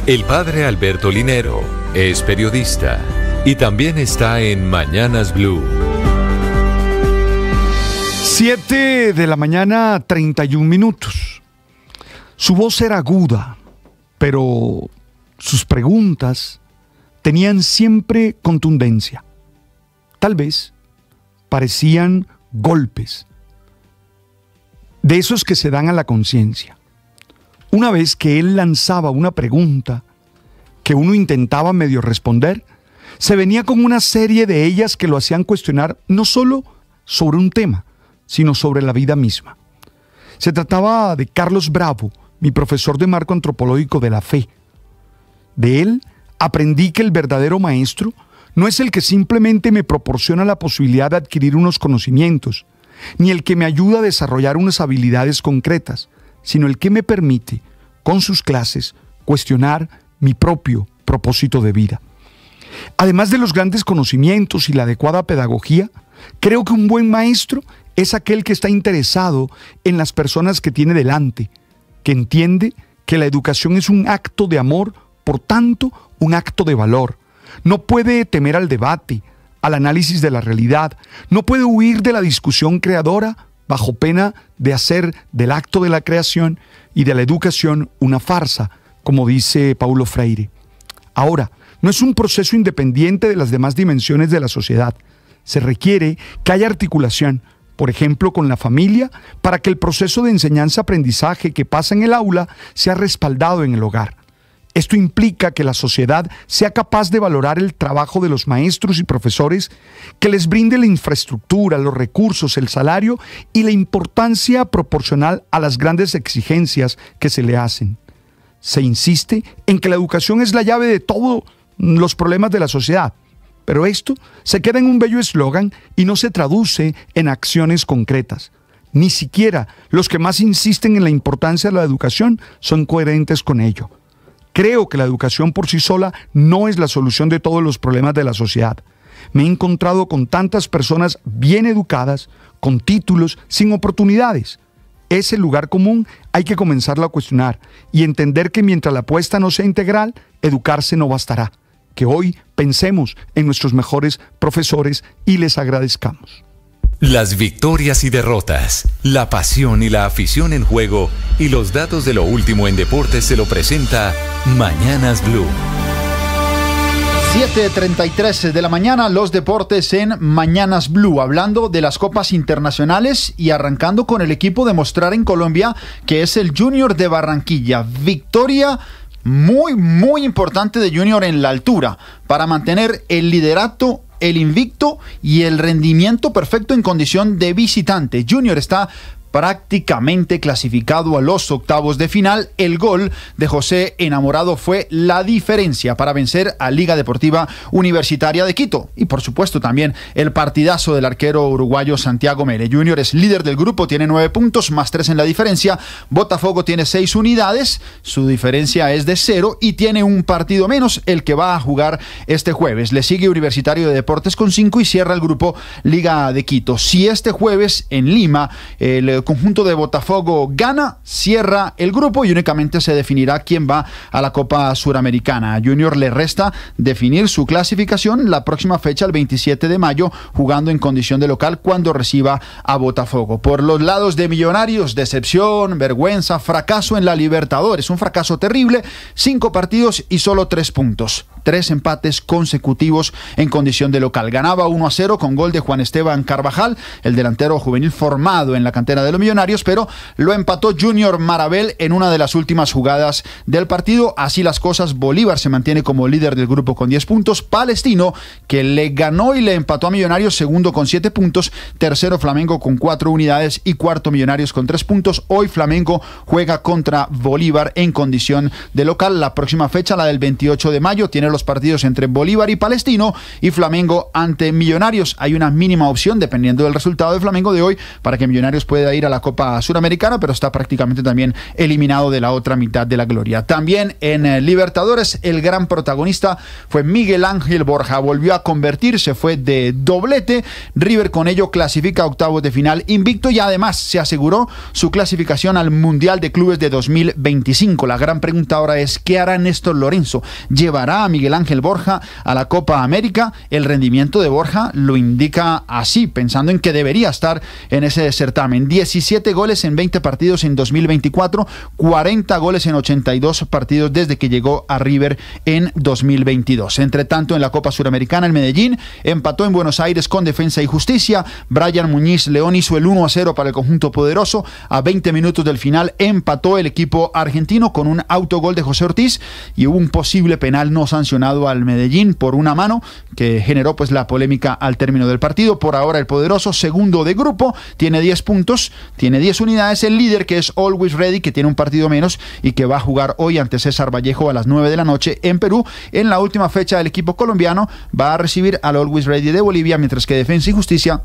Speaker 6: El padre Alberto Linero es periodista y también está en Mañanas Blue.
Speaker 2: 7 de la mañana, 31 minutos. Su voz era aguda, pero sus preguntas tenían siempre contundencia. Tal vez parecían golpes, de esos que se dan a la conciencia. Una vez que él lanzaba una pregunta que uno intentaba medio responder, se venía con una serie de ellas que lo hacían cuestionar no solo sobre un tema, sino sobre la vida misma. Se trataba de Carlos Bravo, mi profesor de marco antropológico de la fe. De él aprendí que el verdadero maestro no es el que simplemente me proporciona la posibilidad de adquirir unos conocimientos, ni el que me ayuda a desarrollar unas habilidades concretas, sino el que me permite, con sus clases, cuestionar mi propio propósito de vida. Además de los grandes conocimientos y la adecuada pedagogía, creo que un buen maestro es aquel que está interesado en las personas que tiene delante, que entiende que la educación es un acto de amor, por tanto, un acto de valor. No puede temer al debate, al análisis de la realidad, no puede huir de la discusión creadora bajo pena de hacer del acto de la creación y de la educación una farsa, como dice Paulo Freire. Ahora, no es un proceso independiente de las demás dimensiones de la sociedad. Se requiere que haya articulación, por ejemplo, con la familia, para que el proceso de enseñanza-aprendizaje que pasa en el aula sea respaldado en el hogar. Esto implica que la sociedad sea capaz de valorar el trabajo de los maestros y profesores, que les brinde la infraestructura, los recursos, el salario y la importancia proporcional a las grandes exigencias que se le hacen. Se insiste en que la educación es la llave de todos los problemas de la sociedad, pero esto se queda en un bello eslogan y no se traduce en acciones concretas. Ni siquiera los que más insisten en la importancia de la educación son coherentes con ello. Creo que la educación por sí sola no es la solución de todos los problemas de la sociedad. Me he encontrado con tantas personas bien educadas, con títulos, sin oportunidades. Ese lugar común hay que comenzarlo a cuestionar y entender que mientras la apuesta no sea integral, educarse no bastará. Que hoy pensemos en nuestros mejores profesores y les agradezcamos.
Speaker 6: Las victorias y derrotas, la pasión y la afición en juego y los datos de lo último en deportes se lo presenta Mañanas Blue.
Speaker 3: 7:33 de la mañana, los deportes en Mañanas Blue, hablando de las copas internacionales y arrancando con el equipo de mostrar en Colombia, que es el Junior de Barranquilla. Victoria muy importante de Junior en la altura para mantener el liderato, el invicto y el rendimiento perfecto en condición de visitante. Junior está prácticamente clasificado a los octavos de final. El gol de José Enamorado fue la diferencia para vencer a Liga Deportiva Universitaria de Quito. Y por supuesto también el partidazo del arquero uruguayo Santiago Mele. Junior es líder del grupo, tiene 9 puntos, más 3 en la diferencia. Botafogo tiene 6 unidades, su diferencia es de 0 y tiene un partido menos, el que va a jugar este jueves. Le sigue Universitario de Deportes con 5 y cierra el grupo Liga de Quito. Si este jueves en Lima el conjunto de Botafogo gana, cierra el grupo y únicamente se definirá quién va a la Copa Suramericana. A Junior le resta definir su clasificación la próxima fecha, el 27 de mayo, jugando en condición de local cuando reciba a Botafogo. Por los lados de Millonarios, decepción, vergüenza, fracaso en la Libertadores, un fracaso terrible, 5 partidos y solo 3 puntos. 3 empates consecutivos en condición de local. Ganaba 1-0 con gol de Juan Esteban Carvajal, el delantero juvenil formado en la cantera de los Millonarios, pero lo empató Junior Marabel en una de las últimas jugadas del partido. Así las cosas, Bolívar se mantiene como líder del grupo con 10 puntos. Palestino, que le ganó y le empató a Millonarios, segundo con 7 puntos. Tercero Flamengo con 4 unidades y cuarto Millonarios con 3 puntos. Hoy Flamengo juega contra Bolívar en condición de local. La próxima fecha, la del 28 de mayo, tiene los partidos entre Bolívar y Palestino y Flamengo ante Millonarios. Hay una mínima opción, dependiendo del resultado de Flamengo de hoy, para que Millonarios pueda ir a la Copa Suramericana, pero está prácticamente también eliminado de la otra mitad de la gloria. También en Libertadores, el gran protagonista fue Miguel Ángel Borja. Volvió a convertirse, fue de doblete. River con ello clasifica a octavos de final invicto y además se aseguró su clasificación al Mundial de Clubes de 2025. La gran pregunta ahora es, ¿qué hará Néstor Lorenzo? ¿Llevará a Miguel Ángel Borja a la Copa América? El rendimiento de Borja lo indica así, pensando en que debería estar en ese certamen. 17 goles en 20 partidos en 2024, 40 goles en 82 partidos desde que llegó a River en 2022. Entre tanto, en la Copa Suramericana, el Medellín empató en Buenos Aires con Defensa y Justicia. Brian Muñiz León hizo el 1-0 para el conjunto poderoso. A 20 minutos del final empató el equipo argentino con un autogol de José Ortiz y hubo un posible penal no sancionado al Medellín por una mano que generó pues la polémica al término del partido. Por ahora el poderoso, segundo de grupo, tiene 10 puntos, tiene 10 unidades. El líder, que es Always Ready, que tiene un partido menos y que va a jugar hoy ante César Vallejo a las 9 de la noche en Perú. En la última fecha, el equipo colombiano va a recibir al Always Ready de Bolivia, mientras que Defensa y Justicia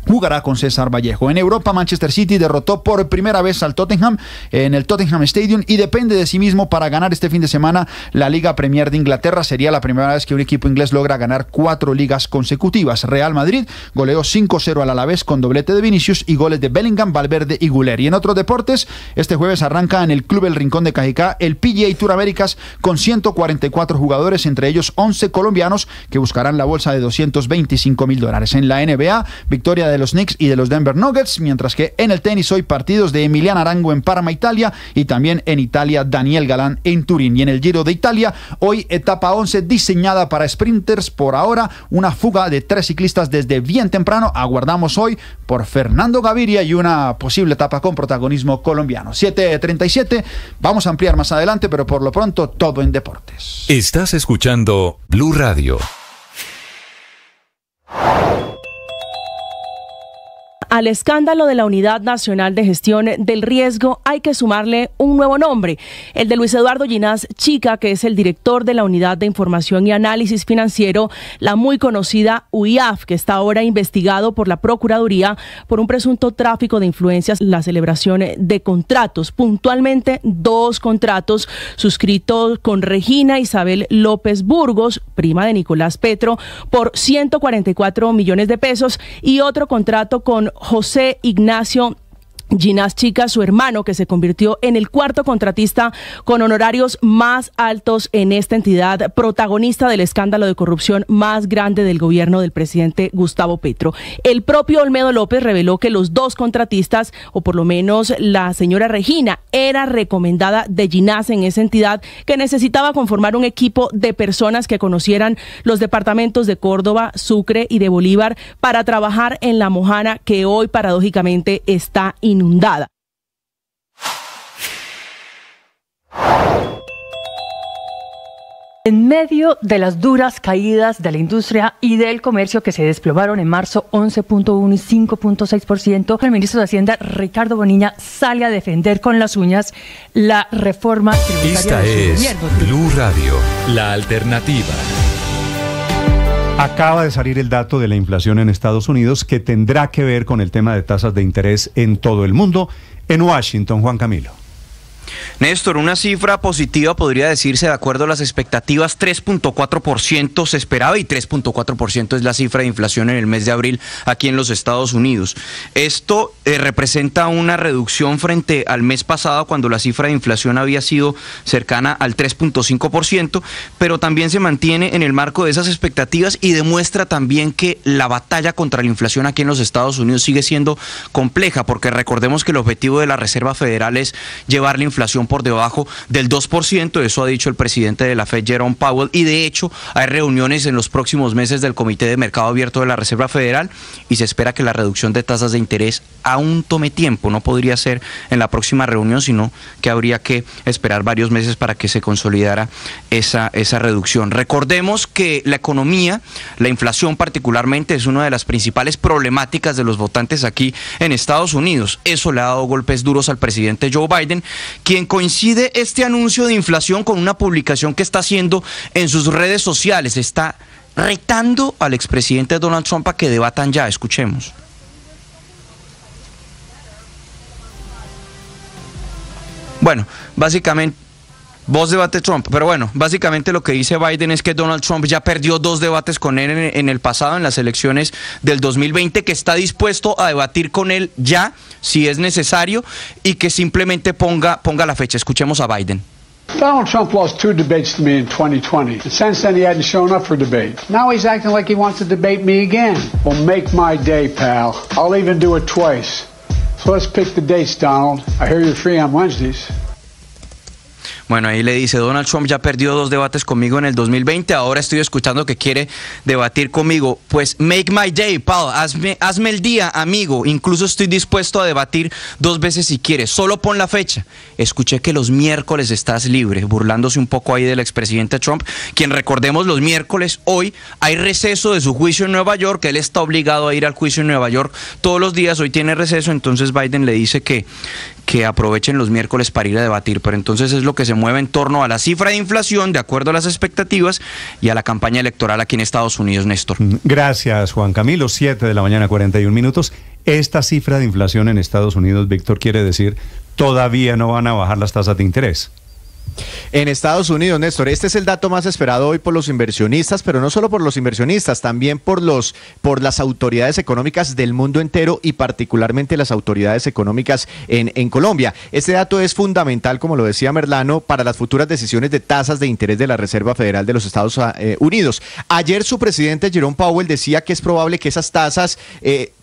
Speaker 3: jugará con César Vallejo. En Europa, Manchester City derrotó por primera vez al Tottenham en el Tottenham Stadium y depende de sí mismo para ganar este fin de semana la Liga Premier de Inglaterra. Sería la primera vez que un equipo inglés logra ganar 4 ligas consecutivas. Real Madrid goleó 5-0 al Alavés con doblete de Vinicius y goles de Bellingham, Valverde y Güler. Y en otros deportes, este jueves arranca en el Club El Rincón de Cajicá el PGA Tour Américas con 144 jugadores, entre ellos 11 colombianos que buscarán la bolsa de $225,000. En la NBA, victoria de los Knicks y de los Denver Nuggets, mientras que en el tenis hoy partidos de Emiliano Arango en Parma, Italia, y también en Italia Daniel Galán en Turín. Y en el Giro de Italia, hoy etapa 11 diseñada para sprinters. Por ahora, una fuga de 3 ciclistas desde bien temprano. Aguardamos hoy por Fernando Gaviria y una posible etapa con protagonismo colombiano. 7:37, vamos a ampliar más adelante, pero por lo pronto todo en deportes.
Speaker 6: Estás escuchando Blue Radio.
Speaker 14: Al escándalo de la Unidad Nacional de Gestión del Riesgo hay que sumarle un nuevo nombre, el de Luis Eduardo Ginás Chica, que es el director de la Unidad de Información y Análisis Financiero, la muy conocida UIAF, que está ahora investigado por la Procuraduría por un presunto tráfico de influencias, la celebración de contratos, puntualmente 2 contratos suscritos con Regina Isabel López Burgos, prima de Nicolás Petro, por 144 millones de pesos, y otro contrato con José Ignacio Ginás Chica, su hermano, que se convirtió en el 4º contratista con honorarios más altos en esta entidad, protagonista del escándalo de corrupción más grande del gobierno del presidente Gustavo Petro. El propio Olmedo López reveló que los 2 contratistas, o por lo menos la señora Regina, era recomendada de Ginás en esa entidad, que necesitaba conformar un equipo de personas que conocieran los departamentos de Córdoba, Sucre y de Bolívar para trabajar en La Mojana, que hoy paradójicamente está inundada.
Speaker 15: En medio de las duras caídas de la industria y del comercio que se desplomaron en marzo 11.1 y 5.6%, el ministro de Hacienda, Ricardo Bonilla, sale a defender con las uñas la reforma tributaria.
Speaker 6: Esta
Speaker 15: de su
Speaker 6: es
Speaker 15: gobierno.
Speaker 6: Blue Radio, la alternativa.
Speaker 1: Acaba de salir el dato de la inflación en Estados Unidos, que tendrá que ver con el tema de tasas de interés en todo el mundo. En Washington, Juan Camilo.
Speaker 16: Néstor, una cifra positiva podría decirse, de acuerdo a las expectativas, 3.4% se esperaba y 3.4% es la cifra de inflación en el mes de abril aquí en los Estados Unidos. Esto representa una reducción frente al mes pasado, cuando la cifra de inflación había sido cercana al 3.5%, pero también se mantiene en el marco de esas expectativas y demuestra también que la batalla contra la inflación aquí en los Estados Unidos sigue siendo compleja, porque recordemos que el objetivo de la Reserva Federal es llevar la inflación por debajo del 2%, eso ha dicho el presidente de la Fed, Jerome Powell, y de hecho hay reuniones en los próximos meses del Comité de Mercado Abierto de la Reserva Federal y se espera que la reducción de tasas de interés aún tome tiempo, no podría ser en la próxima reunión, sino que habría que esperar varios meses para que se consolidara esa reducción. Recordemos que la economía, la inflación particularmente, es una de las principales problemáticas de los votantes aquí en Estados Unidos. Eso le ha dado golpes duros al presidente Joe Biden, quien coincide este anuncio de inflación con una publicación que está haciendo en sus redes sociales. Está retando al expresidente Donald Trump a que debatan ya. Escuchemos. Bueno, básicamente... Vos debate Trump, pero bueno, básicamente lo que dice Biden es que Donald Trump ya perdió 2 debates con él en el pasado, en las elecciones del 2020, que está dispuesto a debatir con él ya, si es necesario, y que simplemente ponga la fecha. Escuchemos a Biden.
Speaker 17: Donald Trump lost 2 debates to me in 2020. And since then, he hadn't shown up for debate. Now he's acting like he wants to debate me again. Well, make my day, pal. I'll even do it twice. So let's pick the dates, Donald. I hear you're free on Wednesdays.
Speaker 16: Bueno, ahí le dice, Donald Trump ya perdió 2 debates conmigo en el 2020, ahora estoy escuchando que quiere debatir conmigo. Pues make my day, pal, hazme el día, amigo. Incluso estoy dispuesto a debatir 2 veces si quieres, solo pon la fecha. Escuché que los miércoles estás libre, burlándose un poco ahí del expresidente Trump, quien, recordemos, los miércoles, hoy, hay receso de su juicio en Nueva York. Él está obligado a ir al juicio en Nueva York todos los días, hoy tiene receso, entonces Biden le dice que aprovechen los miércoles para ir a debatir, pero entonces es lo que se mueve en torno a la cifra de inflación, de acuerdo a las expectativas, y a la campaña electoral aquí en Estados Unidos, Néstor.
Speaker 1: Gracias, Juan Camilo. 7 de la mañana, 41 minutos. Esta cifra de inflación en Estados Unidos, Víctor, quiere decir, todavía no van a bajar las tasas de interés.
Speaker 18: En Estados Unidos, Néstor, este es el dato más esperado hoy por los inversionistas, pero no solo por los inversionistas, también por las autoridades económicas del mundo entero y particularmente las autoridades económicas en Colombia. Este dato es fundamental, como lo decía Merlano, para las futuras decisiones de tasas de interés de la Reserva Federal de los Estados Unidos. Ayer su presidente Jerome Powell decía que es probable que esas tasas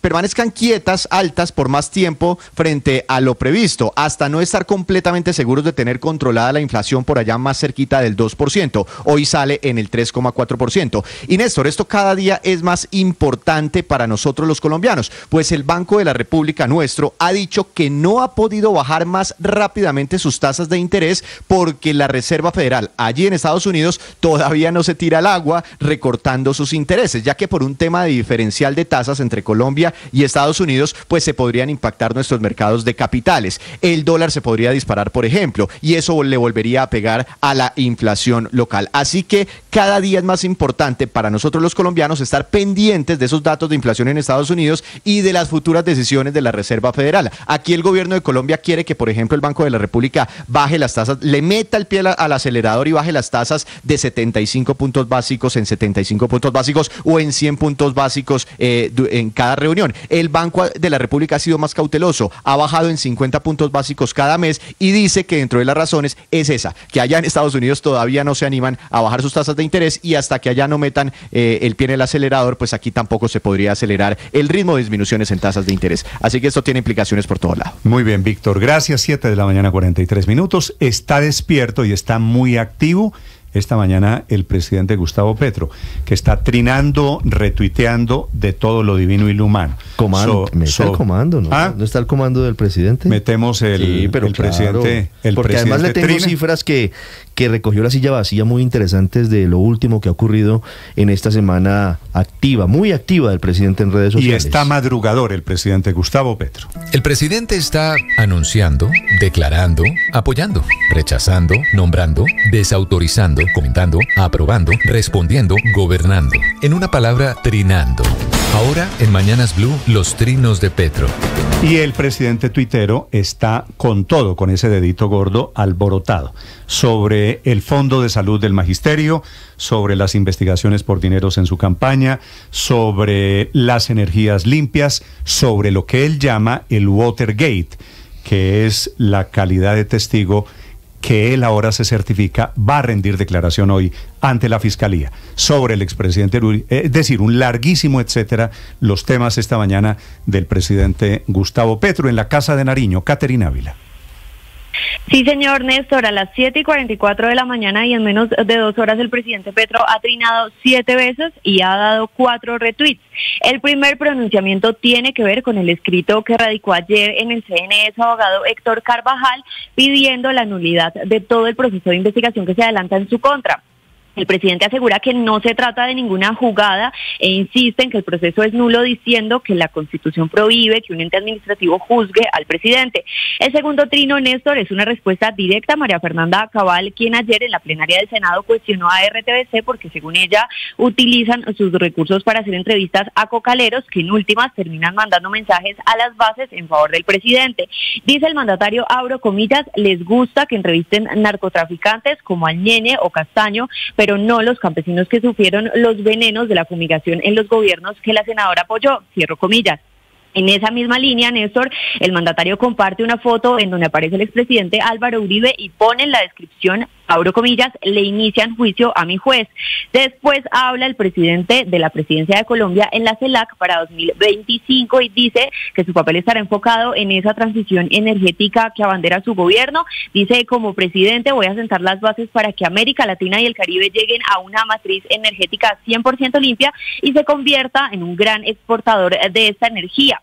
Speaker 18: permanezcan quietas, altas, por más tiempo frente a lo previsto, hasta no estar completamente seguros de tener controlada la inflación por allá más cerquita del 2%. Hoy sale en el 3,4%. Y Néstor, esto cada día es más importante para nosotros los colombianos, pues el Banco de la República nuestro ha dicho que no ha podido bajar más rápidamente sus tasas de interés porque la Reserva Federal allí en Estados Unidos todavía no se tira al agua recortando sus intereses, ya que por un tema de diferencial de tasas entre Colombia y Estados Unidos, pues se podrían impactar nuestros mercados de capitales. El dólar se podría disparar, por ejemplo, y eso le volvería a pegar a la inflación local. Así que cada día es más importante para nosotros los colombianos estar pendientes de esos datos de inflación en Estados Unidos y de las futuras decisiones de la Reserva Federal. Aquí el gobierno de Colombia quiere que, por ejemplo, el Banco de la República baje las tasas, le meta el pie al acelerador y baje las tasas de 75 puntos básicos en 75 puntos básicos o en 100 puntos básicos en cada reunión. El Banco de la República ha sido más cauteloso, ha bajado en 50 puntos básicos cada mes y dice que dentro de las razones es esa, que allá en Estados Unidos todavía no se animan a bajar sus tasas de interés y hasta que allá no metan el pie en el acelerador, pues aquí tampoco se podría acelerar el ritmo de disminuciones en tasas de interés. Así que esto tiene implicaciones por todo lado.
Speaker 1: Muy bien, Víctor. Gracias. 7 de la mañana, 43 minutos. Está despierto y está muy activo esta mañana el presidente Gustavo Petro, que está trinando, retuiteando de todo lo divino y lo humano.
Speaker 4: El comando, ¿no? ¿Ah? ¿No está el comando del presidente?
Speaker 1: Metemos el,
Speaker 4: sí, pero
Speaker 1: el
Speaker 4: claro,
Speaker 1: presidente.
Speaker 4: Porque además le tengo cifras que que recogió la silla vacía, muy interesantes de lo último que ha ocurrido en esta semana activa, muy activa del presidente en redes sociales.
Speaker 1: Y está madrugador el presidente Gustavo Petro.
Speaker 6: El presidente está anunciando, declarando, apoyando, rechazando, nombrando, desautorizando, comentando, aprobando, respondiendo, gobernando. En una palabra, trinando. Ahora, en Mañanas Blue, los trinos de Petro.
Speaker 1: Y el presidente tuitero está con todo, con ese dedito gordo alborotado, sobre el Fondo de Salud del Magisterio, sobre las investigaciones por dineros en su campaña, sobre las energías limpias, sobre lo que él llama el Watergate, que es la calidad de testigo que él ahora se certifica, va a rendir declaración hoy ante la Fiscalía sobre el expresidente Uribe, es decir, un larguísimo etcétera, los temas esta mañana del presidente Gustavo Petro en la Casa de Nariño. Caterina Ávila.
Speaker 19: Sí, señor Néstor, a las 7:44 de la mañana y en menos de 2 horas el presidente Petro ha trinado 7 veces y ha dado 4 retweets. El primer pronunciamiento tiene que ver con el escrito que radicó ayer en el CNE su abogado Héctor Carvajal pidiendo la nulidad de todo el proceso de investigación que se adelanta en su contra. El presidente asegura que no se trata de ninguna jugada e insiste en que el proceso es nulo, diciendo que la Constitución prohíbe que un ente administrativo juzgue al presidente. El segundo trino, Néstor, es una respuesta directa a María Fernanda Cabal, quien ayer en la plenaria del Senado cuestionó a RTBC porque, según ella, utilizan sus recursos para hacer entrevistas a cocaleros que en últimas terminan mandando mensajes a las bases en favor del presidente. Dice el mandatario, abro comillas, les gusta que entrevisten narcotraficantes como al Ñeñe o Castaño, pero no los campesinos que sufrieron los venenos de la fumigación en los gobiernos que la senadora apoyó, cierro comillas. En esa misma línea, Néstor, el mandatario comparte una foto en donde aparece el expresidente Álvaro Uribe y pone en la descripción, abro comillas, le inician juicio a mi juez. Después habla el presidente de la presidencia de Colombia en la CELAC para 2025 y dice que su papel estará enfocado en esa transición energética que abandera su gobierno. Dice, como presidente voy a sentar las bases para que América Latina y el Caribe lleguen a una matriz energética 100% limpia y se convierta en un gran exportador de esta energía.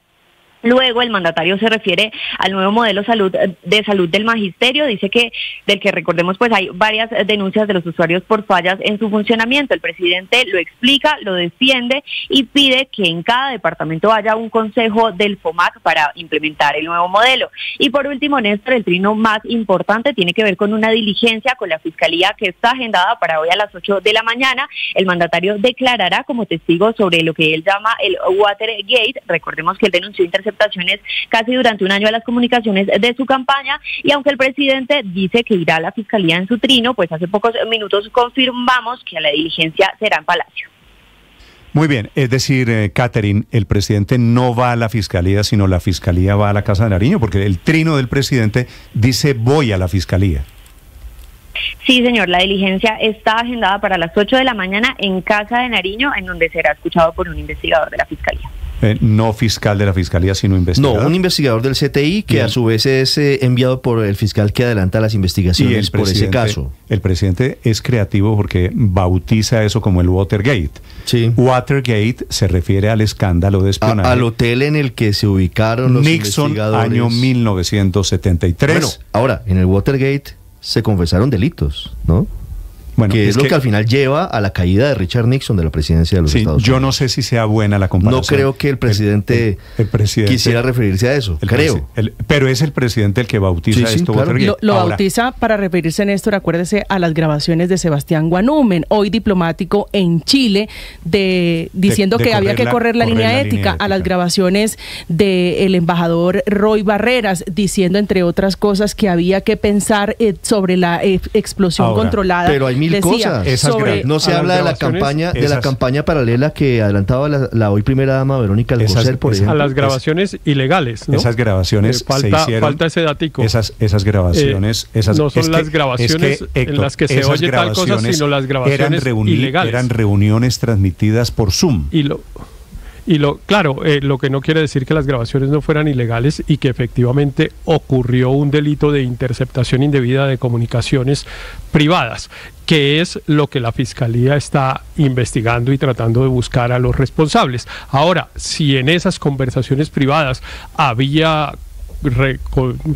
Speaker 19: Luego el mandatario se refiere al nuevo modelo de salud del magisterio, dice que del que recordemos pues hay varias denuncias de los usuarios por fallas en su funcionamiento. El presidente lo explica, lo defiende y pide que en cada departamento haya un consejo del FOMAC para implementar el nuevo modelo. Y por último, Néstor, el trino más importante tiene que ver con una diligencia con la Fiscalía que está agendada para hoy a las 8 de la mañana. El mandatario declarará como testigo sobre lo que él llama el Watergate. Recordemos que él denunció interceptaciones casi durante un año a las comunicaciones de su campaña, y aunque el presidente dice que irá a la Fiscalía en su trino, pues hace pocos minutos confirmamos que la diligencia será en Palacio.
Speaker 1: Muy bien, es decir, Catherine, el presidente no va a la Fiscalía, sino la Fiscalía va a la Casa de Nariño, porque el trino del presidente dice voy a la Fiscalía.
Speaker 19: Sí, señor, la diligencia está agendada para las 8 de la mañana en Casa de Nariño, en donde será escuchado por un investigador de la Fiscalía.
Speaker 1: No fiscal de la Fiscalía, sino investigador.
Speaker 4: No, un investigador del CTI que a su vez es enviado por el fiscal que adelanta las investigaciones por ese caso.
Speaker 1: El presidente es creativo porque bautiza eso como el Watergate.
Speaker 4: Sí.
Speaker 1: Watergate se refiere al escándalo de espionaje.
Speaker 4: Al hotel en el que se ubicaron los investigadores.
Speaker 1: Nixon, año 1973.
Speaker 4: Bueno, ahora, en el Watergate se confesaron delitos, ¿no?
Speaker 1: Bueno,
Speaker 4: que es lo que al final lleva a la caída de Richard Nixon de la presidencia de los Estados Unidos.
Speaker 1: Yo no sé si sea buena la comparación.
Speaker 4: No creo que el presidente quisiera referirse a eso, creo.
Speaker 1: Pero es el presidente el que bautiza esto.
Speaker 14: Claro. Lo bautiza para referirse, Néstor, acuérdese, a las grabaciones de Sebastián Guanúmen, hoy diplomático en Chile, diciendo que había que correr la línea ética, a las grabaciones del embajador Roy Barreras, diciendo, entre otras cosas, que había que pensar sobre la explosión controlada.
Speaker 4: Pero hay mil cosas. No se habla de la campaña paralela que adelantaba la hoy primera dama Verónica Alcocer, por ejemplo.
Speaker 20: A las grabaciones ilegales, ¿no?
Speaker 1: Esas grabaciones se hicieron.
Speaker 20: Falta ese datico.
Speaker 1: Esas grabaciones.
Speaker 20: No son las grabaciones en las que se oye tal cosa, sino las grabaciones ilegales.
Speaker 1: Eran reuniones transmitidas por Zoom.
Speaker 20: Claro, lo que no quiere decir que las grabaciones no fueran ilegales y que efectivamente ocurrió un delito de interceptación indebida de comunicaciones privadas, que es lo que la Fiscalía está investigando y tratando de buscar a los responsables. Ahora, si en esas conversaciones privadas había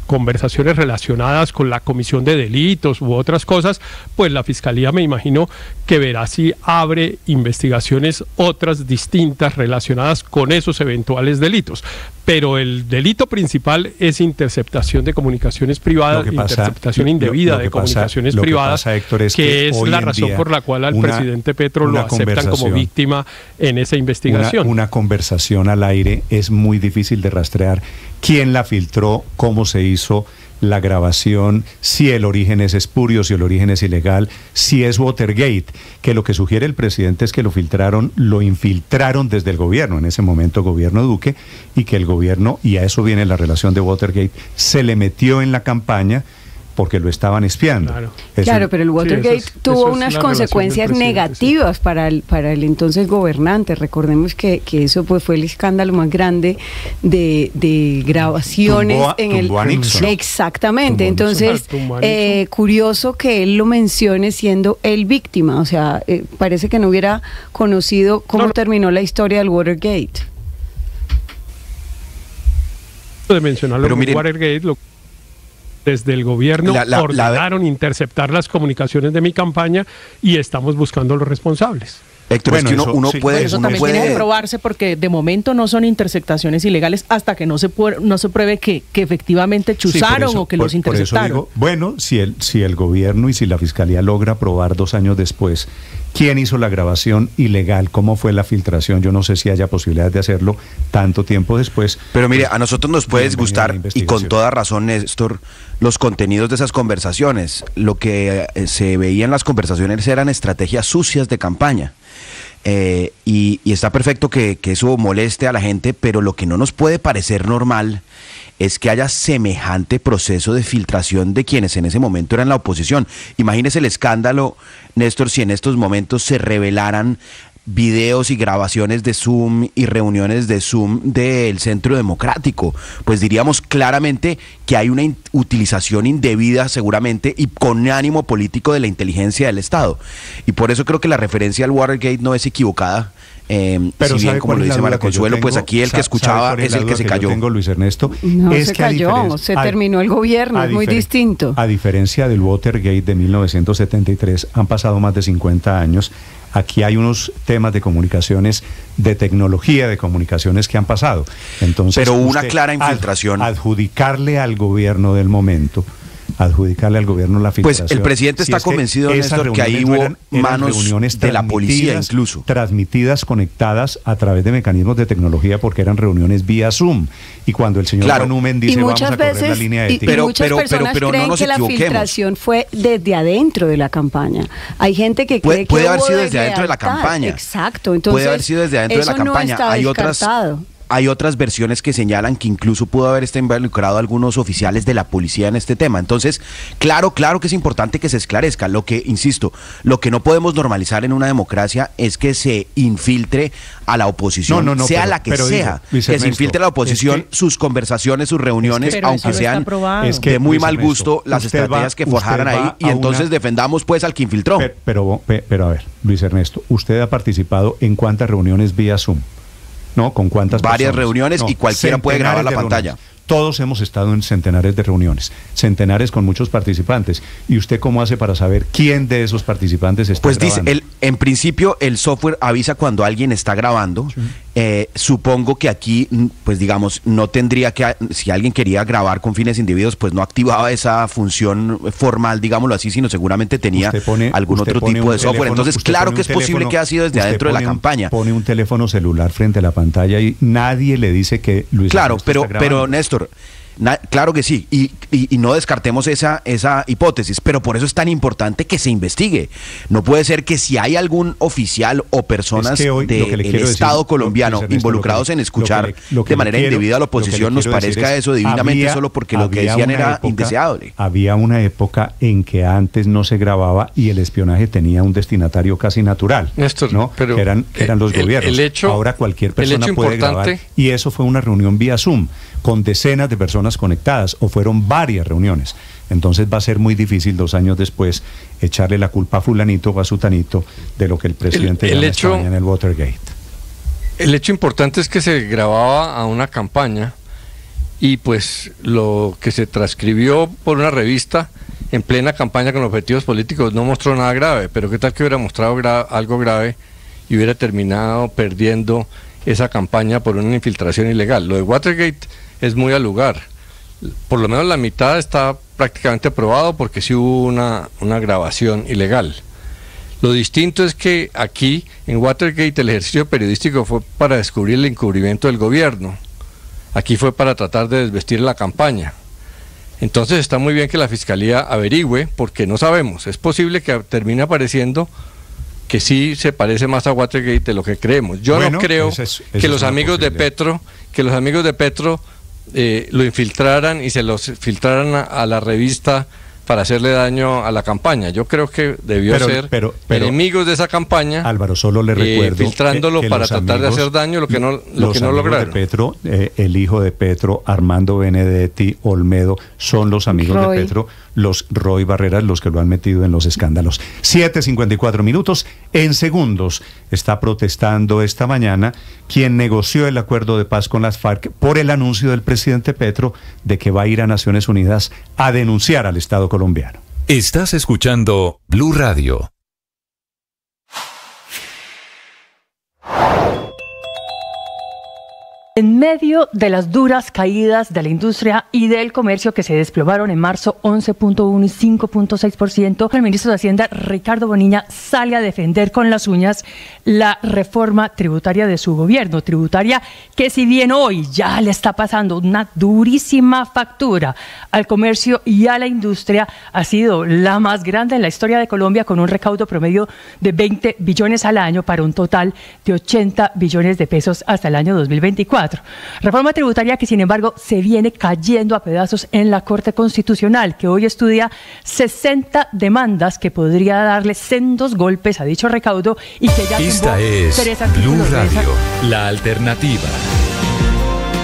Speaker 20: conversaciones relacionadas con la comisión de delitos u otras cosas, pues la Fiscalía me imagino que verá si abre investigaciones otras distintas relacionadas con esos eventuales delitos. Pero el delito principal es interceptación de comunicaciones privadas, interceptación indebida de comunicaciones privadas,
Speaker 1: Héctor,
Speaker 20: que es la razón por la cual al presidente Petro lo aceptan como víctima en esa investigación.
Speaker 1: Una conversación al aire es muy difícil de rastrear. ¿Quién la filtró? ¿Cómo se hizo la grabación? Si el origen es espurio, si el origen es ilegal, si es Watergate, que lo que sugiere el presidente es que lo infiltraron desde el gobierno, en ese momento gobierno Duque, y que el gobierno, y a eso viene la relación de Watergate, se le metió en la campaña porque lo estaban espiando.
Speaker 21: Claro, pero el Watergate tuvo unas consecuencias negativas para el entonces gobernante. Recordemos que eso pues fue el escándalo más grande de grabaciones
Speaker 1: tumbó a Nixon.
Speaker 21: Exactamente. Entonces, curioso que él lo mencione siendo el víctima. O sea, parece que no hubiera conocido cómo terminó la historia del Watergate.
Speaker 20: De mencionarlo, pero miren, Watergate, desde el gobierno ordenaron interceptar las comunicaciones de mi campaña y estamos buscando a los responsables.
Speaker 16: Héctor, bueno, es que uno puede...
Speaker 14: Eso también tiene que probarse porque de momento no son interceptaciones ilegales hasta que no se pruebe que efectivamente chuzaron o que los interceptaron.
Speaker 1: Por eso digo, bueno, si el gobierno y si la Fiscalía logra probar 2 años después quién hizo la grabación ilegal, cómo fue la filtración, yo no sé si haya posibilidad de hacerlo tanto tiempo después.
Speaker 16: Pero mire, a nosotros nos puede disgustar, y con toda razón, Néstor, los contenidos de esas conversaciones. Lo que se veía en las conversaciones eran estrategias sucias de campaña. Y está perfecto que eso moleste a la gente, pero lo que no nos puede parecer normal es que haya semejante proceso de filtración de quienes en ese momento eran la oposición. Imagínese el escándalo, Néstor, si en estos momentos se revelaran videos y grabaciones de Zoom y reuniones de Zoom del Centro Democrático, pues diríamos claramente que hay una utilización indebida seguramente y con ánimo político de la inteligencia del Estado. Y por eso creo que la referencia al Watergate no es equivocada.
Speaker 1: Pero
Speaker 16: si bien, como lo dice Mara Consuelo, pues aquí el que escuchaba es el que se cayó.
Speaker 1: Tengo, Luis Ernesto,
Speaker 21: no
Speaker 1: es
Speaker 21: se
Speaker 1: que
Speaker 21: cayó, se terminó el gobierno, es muy distinto.
Speaker 1: A diferencia del Watergate de 1973, han pasado más de 50 años. Aquí hay unos temas de comunicaciones, de tecnología de comunicaciones que han pasado. Entonces,
Speaker 16: pero una clara infiltración.
Speaker 1: Adjudicarle al gobierno del momento, adjudicarle al gobierno la filtración.
Speaker 16: Pues el presidente está convencido, Néstor, que ahí hubo manos de la policía incluso.
Speaker 1: Transmitidas, conectadas a través de mecanismos de tecnología porque eran reuniones vía Zoom. Y cuando el señor Numen dice vamos a correr la línea ética.
Speaker 21: Y muchas personas creen que la filtración fue desde adentro de la campaña. Hay gente que cree que
Speaker 16: puede haber sido desde adentro de la campaña.
Speaker 21: Exacto. Entonces,
Speaker 16: puede haber sido desde adentro de la campaña. Hay otras versiones que señalan que incluso pudo haber involucrado a algunos oficiales de la policía en este tema. Entonces, claro que es importante que se esclarezca. Lo que, insisto, lo que no podemos normalizar en una democracia es que se infiltre a la oposición, sea la que sea, que se infiltre a la oposición sus conversaciones, sus reuniones, aunque sean de muy mal gusto las estrategias que forjaran ahí, y entonces defendamos pues al que infiltró.
Speaker 1: Pero a ver, Luis Ernesto, usted ha participado en ¿cuántas reuniones vía Zoom? ¿No? ¿Con cuántas
Speaker 16: Varias
Speaker 1: personas?
Speaker 16: reuniones y cualquiera puede grabar la pantalla.
Speaker 1: Todos hemos estado en centenares de reuniones, centenares con muchos participantes. ¿Y usted cómo hace para saber quién de esos participantes está grabando?
Speaker 16: Pues dice, en principio el software avisa cuando alguien está grabando. Sí. Supongo que aquí, pues digamos, no tendría que, si alguien quería grabar con fines indebidos, pues no activaba esa función formal, digámoslo así, sino seguramente tenía algún otro tipo de software. Entonces, claro que es posible que haya sido desde adentro de la campaña.
Speaker 1: Pone un teléfono celular frente a la pantalla y nadie le dice que Luis Ernesto está grabando.
Speaker 16: Pero Néstor, claro que sí, y no descartemos esa hipótesis, pero por eso es tan importante que se investigue. No puede ser que si hay algún oficial o personas del Estado colombiano involucrados en escuchar de manera indebida a la oposición, nos parezca eso divinamente solo porque lo que decían era indeseable.
Speaker 1: Había una época en que antes no se grababa y el espionaje tenía un destinatario casi natural,
Speaker 20: Néstor,
Speaker 1: ¿no?
Speaker 20: Pero
Speaker 1: que eran los gobiernos. Ahora cualquier persona puede grabar, y eso fue una reunión vía Zoom con decenas de personas conectadas, o fueron varias reuniones. Entonces va a ser muy difícil 2 años después echarle la culpa a fulanito o a sutanito de lo que el presidente llama esta mañana en el Watergate.
Speaker 20: El hecho importante es que se grababa a una campaña
Speaker 5: y pues lo que se transcribió por una revista en plena campaña con objetivos políticos no mostró nada grave, pero qué tal que hubiera mostrado algo grave y hubiera terminado perdiendo esa campaña por una infiltración ilegal. Lo de Watergate es muy al lugar, por lo menos la mitad está prácticamente probado porque sí hubo una grabación ilegal. Lo distinto es que aquí en Watergate el ejercicio periodístico fue para descubrir el encubrimiento del gobierno. Aquí fue para tratar de desvestir la campaña. Entonces está muy bien que la Fiscalía averigüe, porque no sabemos. Es posible que termine apareciendo que sí se parece más a Watergate de lo que creemos. Yo no creo que los amigos de Petro, lo infiltraran y se los filtraran a la revista para hacerle daño a la campaña. Yo creo que debió ser enemigos de esa campaña.
Speaker 1: Álvaro, solo le recuerdo
Speaker 5: filtrándolo para tratar de hacer daño, lo que no lograron.
Speaker 1: De Petro, el hijo de Petro, Armando Benedetti Olmedo, son los amigos de Petro, los Roy Barreras, los que lo han metido en los escándalos. 7:54 minutos. En segundos está protestando esta mañana quien negoció el acuerdo de paz con las FARC por el anuncio del presidente Petro de que va a ir a Naciones Unidas a denunciar al Estado colombiano.
Speaker 6: Estás escuchando Blue Radio.
Speaker 15: En medio de las duras caídas de la industria y del comercio que se desplomaron en marzo 11.1 y 5.6%, el ministro de Hacienda, Ricardo Bonilla, sale a defender con las uñas la reforma tributaria de su gobierno, tributaria que si bien hoy ya le está pasando una durísima factura al comercio y a la industria, ha sido la más grande en la historia de Colombia, con un recaudo promedio de 20 billones al año para un total de 80 billones de pesos hasta el año 2024. Reforma tributaria que, sin embargo, se viene cayendo a pedazos en la Corte Constitucional, que hoy estudia 60 demandas que podría darle sendos golpes a dicho recaudo y que ya
Speaker 6: Esta es Blue Radio, la alternativa.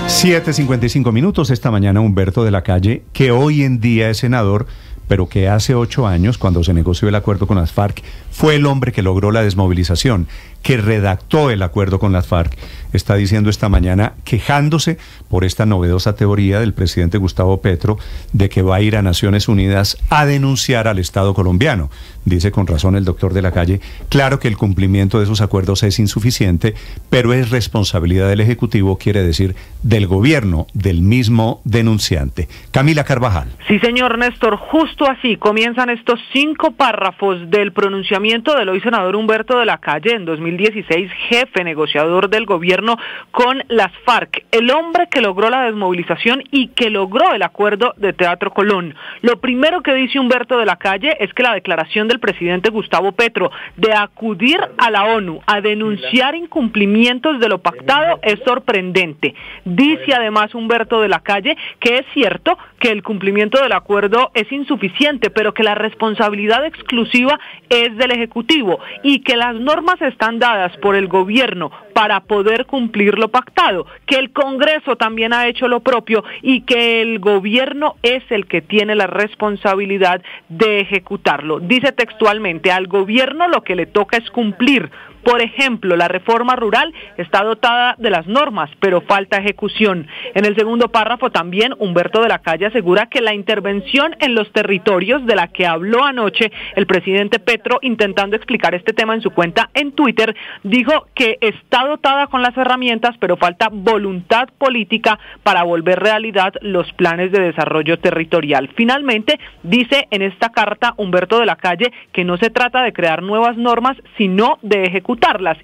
Speaker 1: 7:55 minutos. Esta mañana Humberto de la Calle, que hoy en día es senador, pero que hace 8 años, cuando se negoció el acuerdo con las FARC, fue el hombre que logró la desmovilización, que redactó el acuerdo con las FARC, está diciendo esta mañana, quejándose por esta novedosa teoría del presidente Gustavo Petro de que va a ir a Naciones Unidas a denunciar al Estado colombiano. Dice con razón el doctor de la Calle, claro que el cumplimiento de esos acuerdos es insuficiente, pero es responsabilidad del Ejecutivo, quiere decir del gobierno, del mismo denunciante. Camila Carvajal.
Speaker 22: Sí, señor Néstor, justo así comienzan estos 5 párrafos del pronunciamiento del hoy senador Humberto de la Calle, en 2016 jefe negociador del gobierno con las FARC, el hombre que logró la desmovilización y que logró el acuerdo de Teatro Colón. Lo primero que dice Humberto de la Calle es que la declaración del presidente Gustavo Petro de acudir a la ONU a denunciar incumplimientos de lo pactado es sorprendente. Dice además Humberto de la Calle que es cierto que el cumplimiento del acuerdo es insuficiente, pero que la responsabilidad exclusiva es del Ejecutivo y que las normas están dadas por el gobierno para poder cumplir lo pactado, que el Congreso también ha hecho lo propio y que el gobierno es el que tiene la responsabilidad de ejecutarlo. Dice textualmente, al gobierno lo que le toca es cumplir. Por ejemplo, la reforma rural está dotada de las normas, pero falta ejecución. En el segundo párrafo también Humberto de la Calle asegura que la intervención en los territorios de la que habló anoche el presidente Petro, intentando explicar este tema en su cuenta en Twitter, dijo que está dotada con las herramientas, pero falta voluntad política para volver realidad los planes de desarrollo territorial. Finalmente, dice en esta carta Humberto de la Calle que no se trata de crear nuevas normas, sino de ejecutarlas.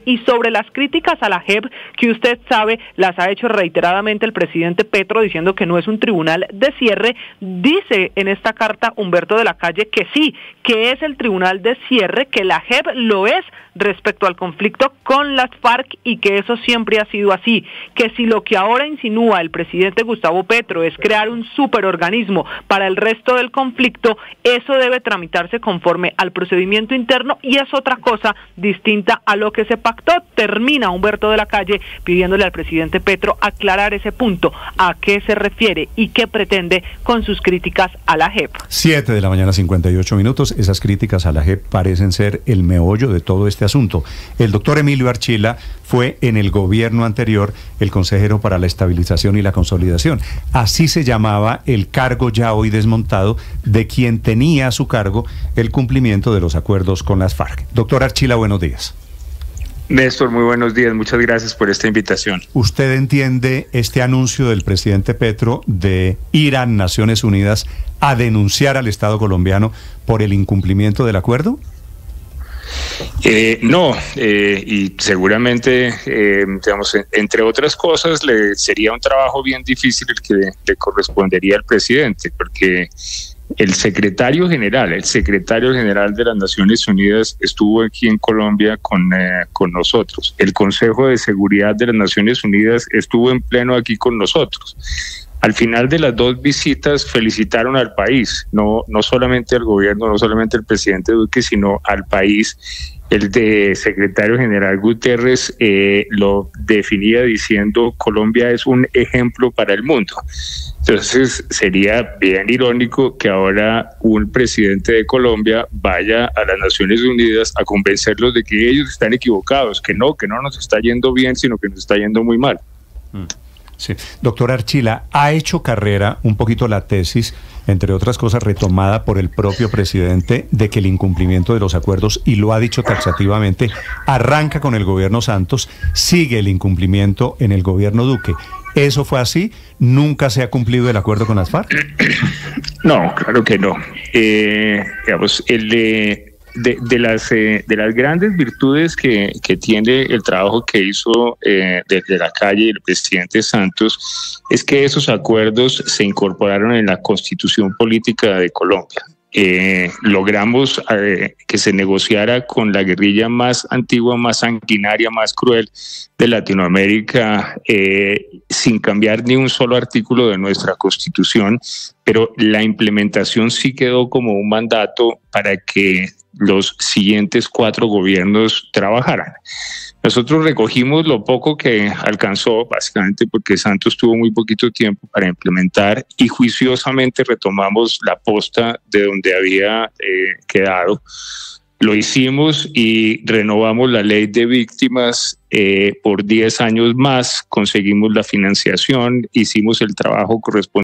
Speaker 22: Y sobre las críticas a la JEP, que usted sabe, las ha hecho reiteradamente el presidente Petro, diciendo que no es un tribunal de cierre, dice en esta carta Humberto de la Calle que sí, que es el tribunal de cierre, que la JEP lo es respecto al conflicto con las FARC y que eso siempre ha sido así, que si lo que ahora insinúa el presidente Gustavo Petro es crear un superorganismo para el resto del conflicto, eso debe tramitarse conforme al procedimiento interno y es otra cosa distinta a lo que se pactó. Termina Humberto de la Calle pidiéndole al presidente Petro aclarar ese punto, a qué se refiere y qué pretende con sus críticas a la JEP.
Speaker 1: 7 de la mañana, 58 minutos. Esas críticas a la JEP parecen ser el meollo de todo este asunto. El doctor Emilio Archila fue en el gobierno anterior el consejero para la estabilización y la consolidación. Así se llamaba el cargo ya hoy desmontado de quien tenía a su cargo el cumplimiento de los acuerdos con las FARC. Doctor Archila, buenos días.
Speaker 9: Néstor, muy buenos días. Muchas gracias por esta invitación.
Speaker 1: ¿Usted entiende este anuncio del presidente Petro de ir a Naciones Unidas a denunciar al Estado colombiano por el incumplimiento del acuerdo?
Speaker 9: No, y seguramente, digamos, entre otras cosas, sería un trabajo bien difícil el que le correspondería al presidente, porque el secretario general de las Naciones Unidas estuvo aquí en Colombia con nosotros. El Consejo de Seguridad de las Naciones Unidas estuvo en pleno aquí con nosotros. Al final de las dos visitas felicitaron al país, no solamente al gobierno, no solamente al presidente Duque, sino al país. El de secretario general Guterres lo definía diciendo: Colombia es un ejemplo para el mundo. Entonces sería bien irónico que ahora un presidente de Colombia vaya a las Naciones Unidas a convencerlos de que ellos están equivocados, que no nos está yendo bien, sino que nos está yendo muy mal.
Speaker 1: Sí. Doctor Archila, ha hecho carrera un poquito la tesis, entre otras cosas retomada por el propio presidente, de que el incumplimiento de los acuerdos, y lo ha dicho taxativamente, arranca con el gobierno Santos, sigue el incumplimiento en el gobierno Duque. ¿Eso fue así? ¿Nunca se ha cumplido el acuerdo con las FARC?
Speaker 9: No, claro que no. Digamos, de las grandes virtudes que tiene el trabajo que hizo desde la calle el presidente Santos es que esos acuerdos se incorporaron en la Constitución Política de Colombia. Logramos que se negociara con la guerrilla más antigua, más sanguinaria, más cruel de Latinoamérica, sin cambiar ni un solo artículo de nuestra Constitución, pero la implementación sí quedó como un mandato para que los siguientes 4 gobiernos trabajaran. Nosotros recogimos lo poco que alcanzó, básicamente porque Santos tuvo muy poquito tiempo para implementar, y juiciosamente retomamos la posta de donde había quedado. Lo hicimos y renovamos la ley de víctimas por 10 años más, conseguimos la financiación, hicimos el trabajo correspondiente